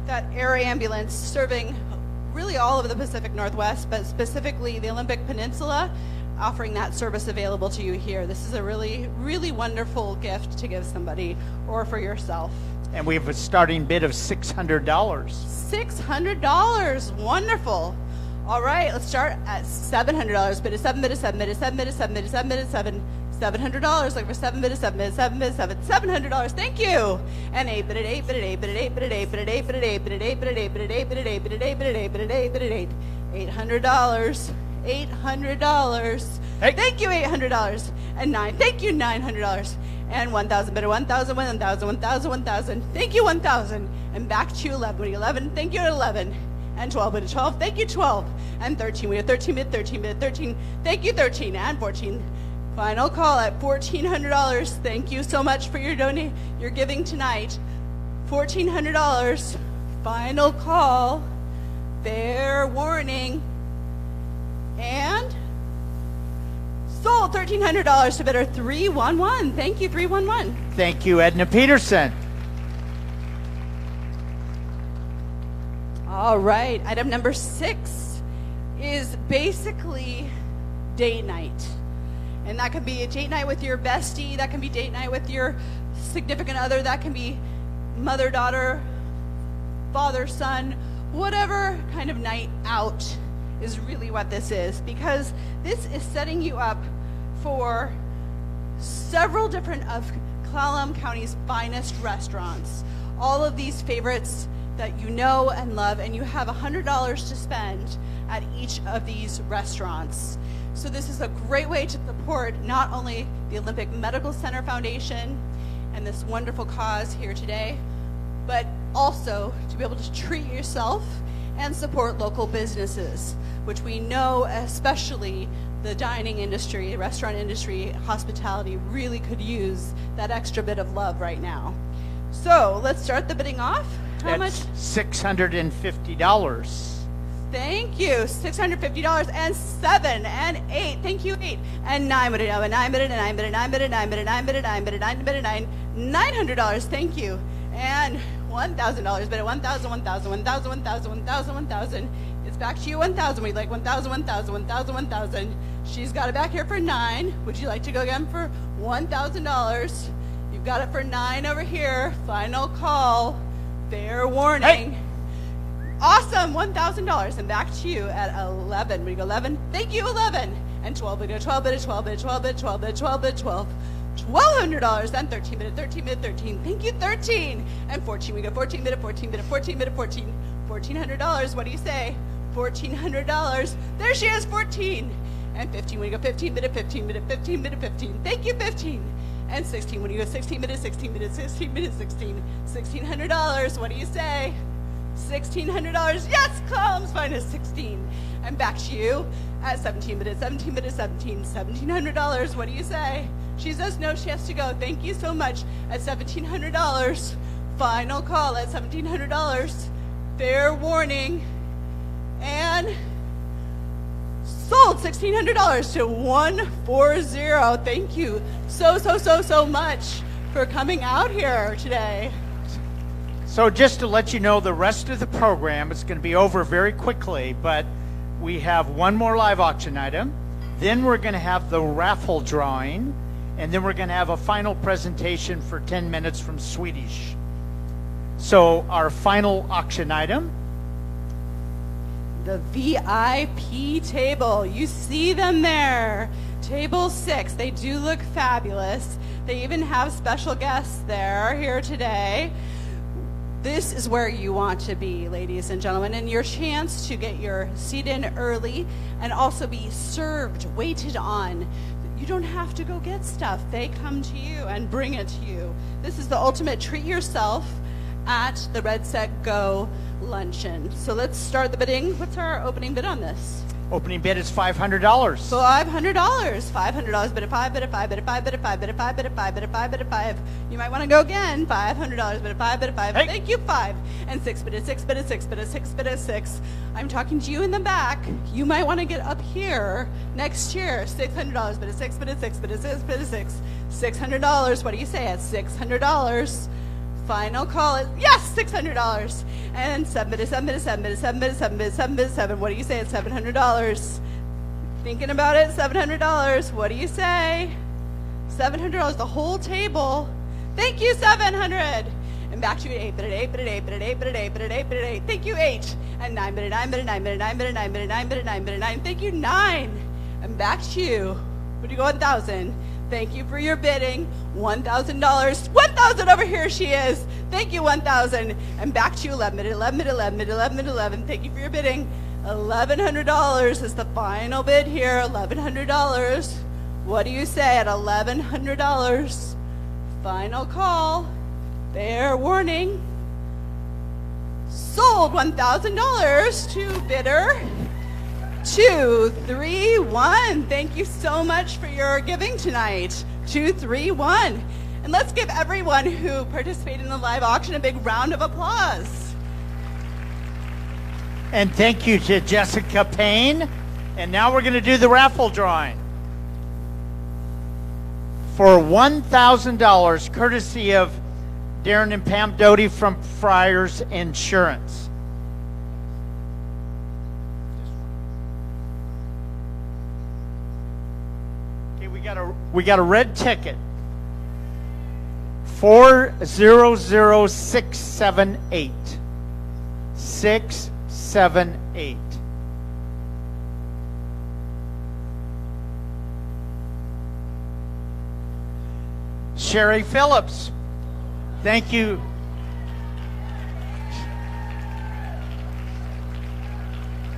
That air ambulance serving really all of the Pacific Northwest, but specifically the Olympic Peninsula, offering that service available to you here. This is a really, really wonderful gift to give somebody or for yourself. And we have a starting bid of $600. $600, wonderful. All right, let's start at $700. Bid of 7, bid of 7, bid of 7, bid of 7, bid of 7, bid of 7. $700. Looking for 7, bid of 7, bid of 7, bid of 7. $700. Thank you. And 8, bid of 8, bid of 8, bid of 8, bid of 8, bid of 8, bid of 8, bid of 8, bid of 8, bid of 8, bid of 8, bid of 8, bid of 8, bid of 8, bid of 8. $800. $800. Thank you, $800. And 9. Thank you, $900. And 1,000. Bid of 1,000, 1,000, 1,000, 1,000. Thank you, 1,000. And back to you, 11. 11. Thank you, 11. And 12, bid of 12. Thank you, 12. And 13. We have 13, bid 13, bid 13. Thank you, 13. And 14. Final call at $1,400. Thank you so much for your giving tonight. $1,400. Final call. Fair warning. And sold $1,300 to bidder 311. Thank you, 311. Thank you, Edna Peterson. All right, item number 6 is basically date night. And that can be a date night with your bestie, that can be date night with your significant other, that can be mother, daughter, father, son, whatever kind of night out is really what this is, because this is setting you up for several different of Clallam County's finest restaurants. All of these favorites that you know and love, and you have $100 to spend at each of these restaurants. So this is a great way to support not only the Olympic Medical Center Foundation and this wonderful cause here today, but also to be able to treat yourself and support local businesses, which we know, especially the dining industry, the restaurant industry, hospitality, really could use that extra bit of love right now. So let's start the bidding off. How much? $650. Thank you. $650 and 7 and 8. Thank you, 8 and 9. Bid of 9, bid of 9, bid of 9, bid of 9, bid of 9, bid of 9, bid of 9, bid of 9. $900. Thank you. And $1,000. Bid of 1,000, 1,000, 1,000, 1,000, 1,000, 1,000. It's back to you, 1,000. We'd like 1,000, 1,000, 1,000, 1,000. She's got it back here for 9. Would you like to go again for $1,000? You've got it for 9 over here. Final call. Fair warning. Hey. Awesome, $1,000. And back to you at 11. We go 11. Thank you, 11. And 12. We go 12, bid of 12, bid of 12, bid of 12, bid of 12, bid of 12. $1,200 and 13, bid of 13, bid of 13. Thank you, 13. And 14. We go 14, bid of 14, bid of 14, bid of 14. $1,400. What do you say? $1,400. There she is, 14. And 15. We go 15, bid of 15, bid of 15, bid of 15. Thank you, 15. And 16. When you go 16, bid of 16, bid of 16, bid of 16. $1,600. What do you say? $1,600. Yes, Clallam's finest 16. And back to you at 17, bid of 17, bid of 17. $1,700. What do you say? She says no, she has to go. Thank you so much at $1,700. Final call at $1,700. Fair warning. And sold $1,600 to 140. Thank you so much for coming out here today. So just to let you know, the rest of the program is going to be over very quickly, but we have one more live auction item. Then we're going to have the raffle drawing, and then we're going to have a final presentation for 10 minutes from Swedish. So our final auction item. The VIP table. You see them there. Table 6. They do look fabulous. They even have special guests there here today. This is where you want to be, ladies and gentlemen, and your chance to get your seat in early and also be served, waited on. You don't have to go get stuff. They come to you and bring it to you. This is the ultimate treat yourself at the Red Set Go luncheon. So let's start the bidding. What's our opening bid on this? Opening bid is $500. $500. $500. Bid at 5, bid at 5, bid at 5, bid at 5, bid at 5, bid at 5, bid at 5, bid at 5. You might want to go again. $500. Bid at 5, bid at 5. Hey. Thank you, 5. And 6, bid at 6, bid at 6, bid at 6, bid at 6. I'm talking to you in the back. You might want to get up here next year. $600. Bid at 6, bid at 6, bid at 6, bid at 6. $600. What do you say at $600? Final call is yes, $600. And 7 bid at 7 bid at 7 bid at 7 bid at 7 bid at 7 bid at 7. What do you say at $700? Thinking about it, $700. What do you say? $700, the whole table. Thank you, 700. And back to you at 8 bid at 8 bid at 8 bid at 8 bid at 8 bid at 8 bid at 8. Thank you, 8. And 9 bid at 9 bid at 9 bid at 9 bid at 9 bid at 9 bid at 9 bid at 9. Thank you, 9. And back to you. What do you go 1,000? Thank you for your bidding. $1,000. 1,000 over here she is. Thank you, 1,000. And back to you, 11 bid, 11 bid, 11 bid, 11 bid, 11. Thank you for your bidding. $1,100 is the final bid here. $1,100. What do you say at $1,100? Final call. Fair warning. Sold $1,000 to bidder 231. Thank you so much for your giving tonight. 231. And let's give everyone who participated in the live auction a big round of applause. And thank you to Jessica Payne. And now we're going to do the raffle drawing. For $1,000, courtesy of Darren and Pam Doty from Friars Insurance. We got a red ticket. 400678. 678. Sherry Phillips. Thank you.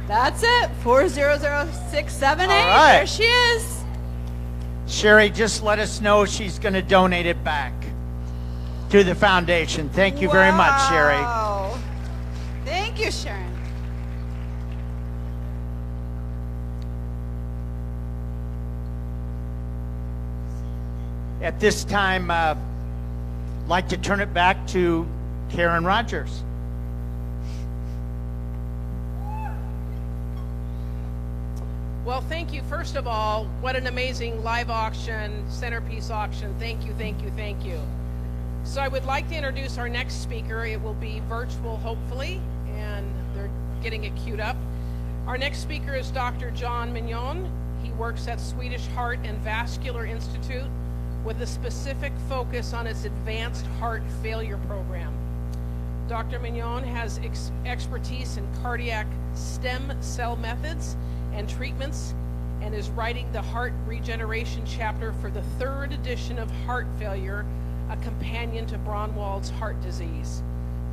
That's it. 400678. All right. There she is. Sherry, just let us know she's going to donate it back to the foundation. Thank you very much, Sherry. Wow. Thank you, Sharon. At this time, I'd like to turn it back to Karen Rogers. Well, thank you. First of all, what an amazing live auction, centerpiece auction. Thank you, thank you, thank you. So I would like to introduce our next speaker. It will be virtual, hopefully, and they're getting it queued up. Our next speaker is Dr. John Mignon. He works at Swedish Heart and Vascular Institute with a specific focus on its advanced heart failure program. Dr. Mignon has expertise in cardiac stem cell methods and treatments, and is writing the heart regeneration chapter for the 3rd edition of Heart Failure, a companion to Braunwald's heart disease.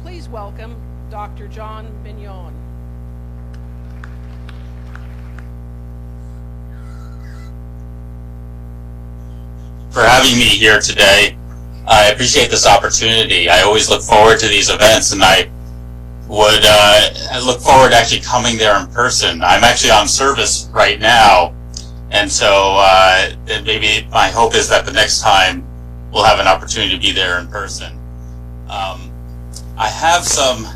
Please welcome Dr. John Mignon. For having me here today. I appreciate this opportunity. I always look forward to these events, and I look forward to actually coming there in person. I'm actually on service right now, and so maybe my hope is that the next time we'll have an opportunity to be there in person. I have some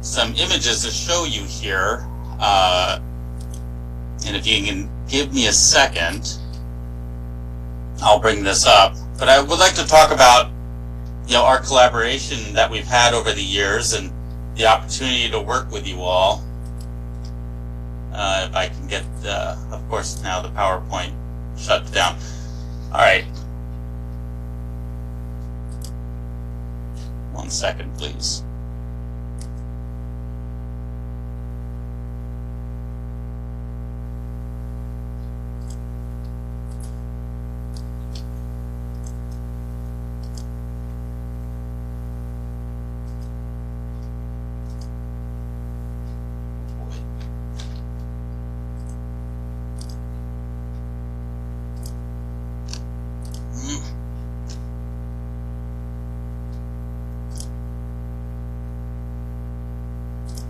some images to show you here. And if you can give me a second, I'll bring this up. But I would like to talk about, our collaboration that we've had over the years and the opportunity to work with you all. If I can get, of course, now the PowerPoint shut down. All right. 1 second, please.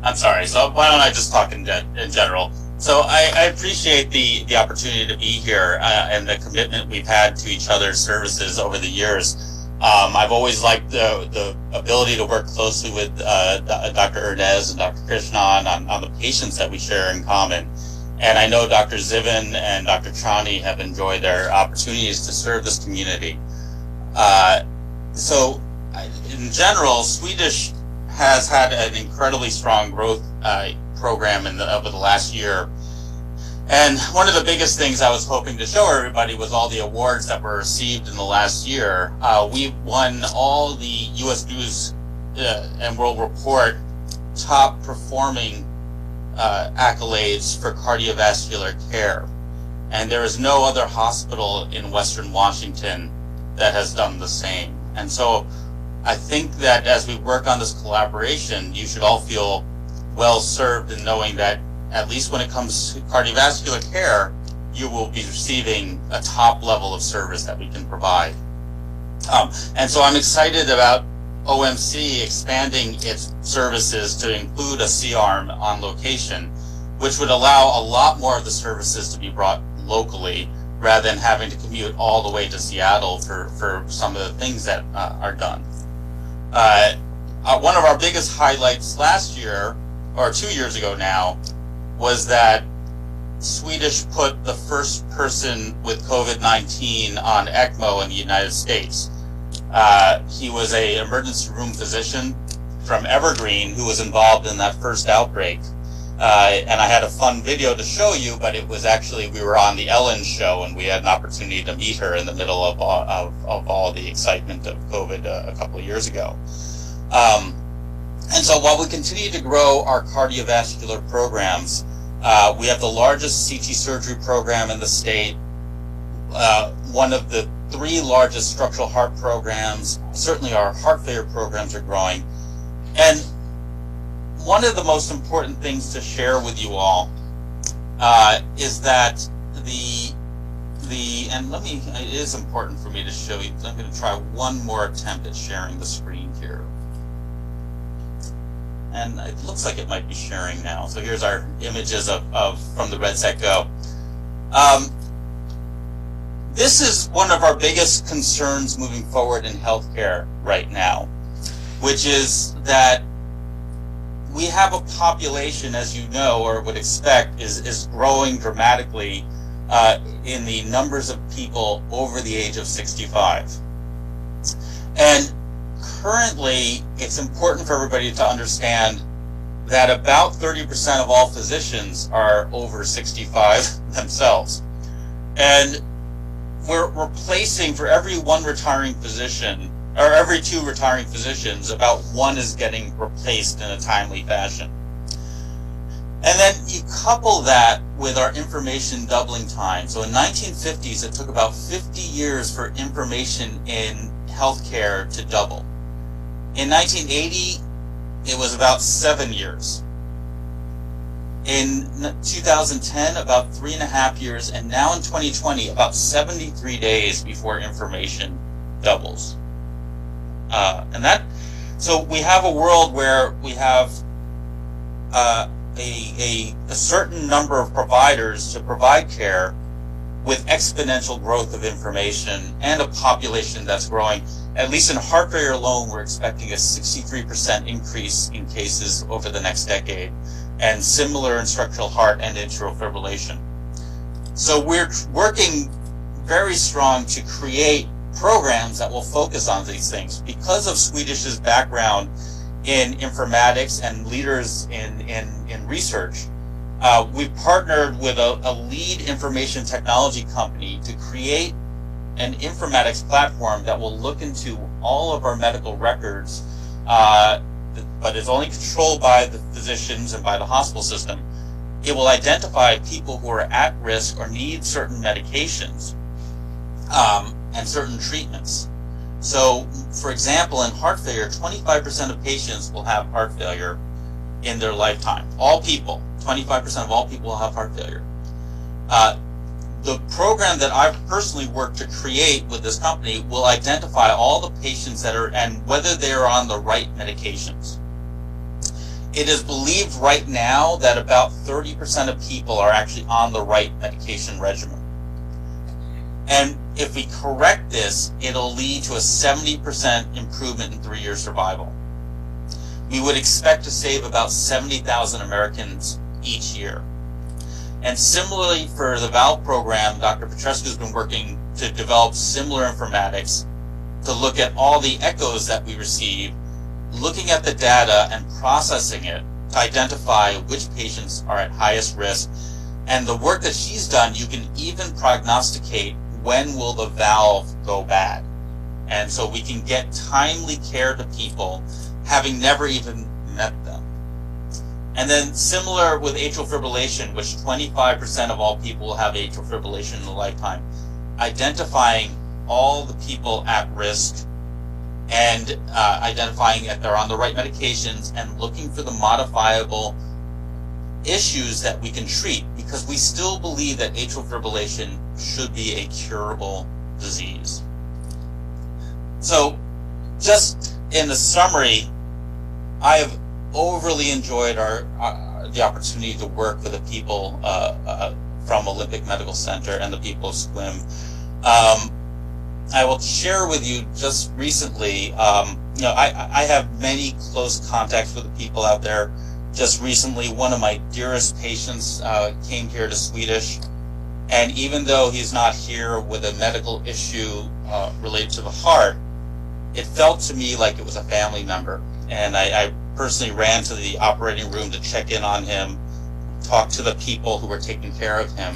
I'm sorry, so why don't I just talk in general? So I appreciate the opportunity to be here and the commitment we've had to each other's services over the years. I've always liked the ability to work closely with Dr. Erdez and Dr. Krishnan on the patients that we share in common. And I know Dr. Zivin and Dr. Trani have enjoyed their opportunities to serve this community. So in general, Swedish has had an incredibly strong growth program over the last year. And one of the biggest things I was hoping to show everybody was all the awards that were received in the last year. We won all the U.S. News and World Report top performing accolades for cardiovascular care. And there is no other hospital in Western Washington that has done the same. And so I think that as we work on this collaboration, you should all feel well served in knowing that at least when it comes to cardiovascular care, you will be receiving a top level of service that we can provide. And so I'm excited about OMC expanding its services to include a C-arm on location, which would allow a lot more of the services to be brought locally rather than having to commute all the way to Seattle for some of the things that are done. One of our biggest highlights last year, or 2 years ago now, was that Swedish put the first person with COVID-19 on ECMO in the United States. He was an emergency room physician from Evergreen who was involved in that first outbreak. And I had a fun video to show you, but it was actually, we were on the Ellen show and we had an opportunity to meet her in the middle of all the excitement of COVID a couple of years ago. And so while we continue to grow our cardiovascular programs, we have the largest CT surgery program in the state, one of the 3 largest structural heart programs. Certainly our heart failure programs are growing. And one of the most important things to share with you all is that it is important for me to show you. I'm going to try one more attempt at sharing the screen here. And it looks like it might be sharing now. So here's our images from the RedSec Go. This is one of our biggest concerns moving forward in healthcare right now, which is that we have a population, as you know or would expect, is growing dramatically in the numbers of people over the age of 65. And currently, it's important for everybody to understand that about 30% of all physicians are over 65 themselves. And we're replacing, for every 1 retiring physician, or every 2 retiring physicians, about 1 is getting replaced in a timely fashion. And then you couple that with our information doubling time. So in 1950s, it took about 50 years for information in healthcare to double. In 1980, it was about 7 years. In 2010, about 3.5 years, and now in 2020, about 73 days before information doubles. So we have a world where we have a certain number of providers to provide care, with exponential growth of information and a population that's growing. At least in heart failure alone, we're expecting a 63% increase in cases over the next decade, and similar in structural heart and atrial fibrillation. So we're working very strong to create programs that will focus on these things. Because of Swedish's background in informatics and leaders in research, we've partnered with a lead information technology company to create an informatics platform that will look into all of our medical records, but it's only controlled by the physicians and by the hospital system. It will identify people who are at risk or need certain medications and certain treatments. So, for example, in heart failure, 25% of patients will have heart failure in their lifetime. All people, 25% of all people will have heart failure. The program that I've personally worked to create with this company will identify all the patients that are, and whether they are on the right medications. It is believed right now that about 30% of people are actually on the right medication regimen. And if we correct this, it'll lead to a 70% improvement in 3-year survival. We would expect to save about 70,000 Americans each year. And similarly for the valve program, Dr. Petrescu has been working to develop similar informatics to look at all the echoes that we receive, looking at the data and processing it to identify which patients are at highest risk. And the work that she's done, you can even prognosticate when will the valve go bad. And so we can get timely care to people having never even met them. And then similar with atrial fibrillation, which 25% of all people will have atrial fibrillation in a lifetime, identifying all the people at risk and identifying if they're on the right medications and looking for the modifiable issues that we can treat, because we still believe that atrial fibrillation should be a curable disease. So just in the summary, I have overly enjoyed the opportunity to work with the people from Olympic Medical Center and the people of SQUIM. I will share with you just recently, I have many close contacts with the people out there. Just recently, one of my dearest patients came here to Swedish, and even though he's not here with a medical issue related to the heart, it felt to me like it was a family member. And I personally ran to the operating room to check in on him, talk to the people who were taking care of him,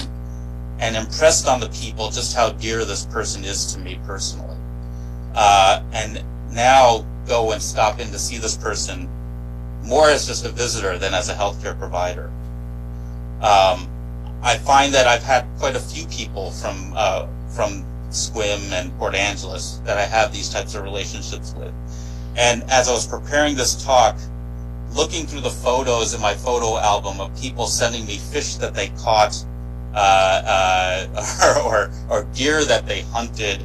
and impressed on the people just how dear this person is to me personally. And now go and stop in to see this person more as just a visitor than as a healthcare provider. I find that I've had quite a few people from SQUIM and Port Angeles that I have these types of relationships with. And as I was preparing this talk, looking through the photos in my photo album of people sending me fish that they caught or deer that they hunted,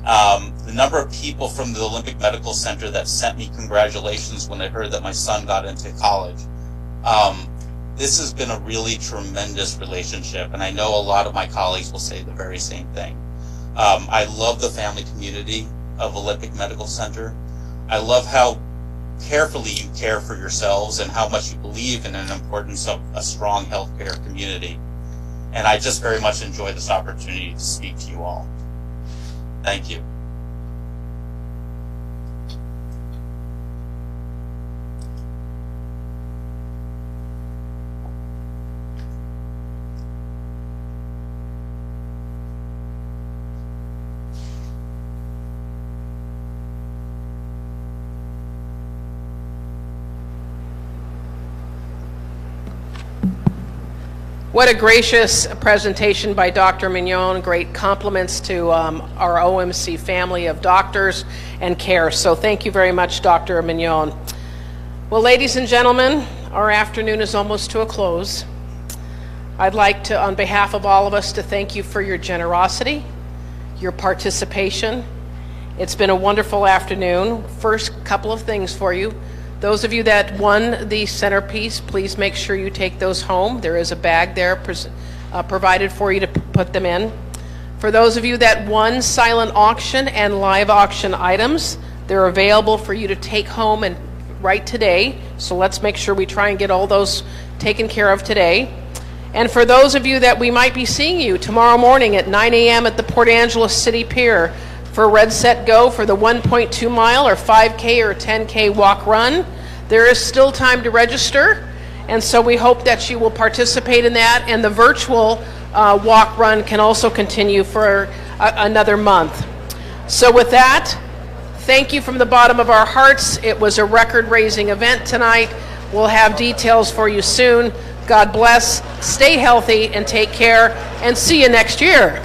the number of people from the Olympic Medical Center that sent me congratulations when they heard that my son got into college. This has been a really tremendous relationship, and I know a lot of my colleagues will say the very same thing. I love the family community of Olympic Medical Center. I love how carefully you care for yourselves and how much you believe in the importance of a strong healthcare community. And I just very much enjoy this opportunity to speak to you all. Thank you. What a gracious presentation by Dr. Mignon. Great compliments to our OMC family of doctors and care. So thank you very much, Dr. Mignon. Well, ladies and gentlemen, our afternoon is almost to a close. I'd like to, on behalf of all of us, to thank you for your generosity, your participation. It's been a wonderful afternoon. First couple of things for you. Those of you that won the centerpiece, please make sure you take those home. There is a bag there provided for you to put them in. For those of you that won silent auction and live auction items, they're available for you to take home and right today. So let's make sure we try and get all those taken care of today. And for those of you that we might be seeing you tomorrow morning at 9 a.m. at the Port Angeles City Pier for Red Set Go for the 1.2 mile or 5K or 10K walk run, there is still time to register. And so we hope that you will participate in that. And the virtual walk run can also continue for another month. So with that, thank you from the bottom of our hearts. It was a record-raising event tonight. We'll have details for you soon. God bless, stay healthy, and take care, and see you next year.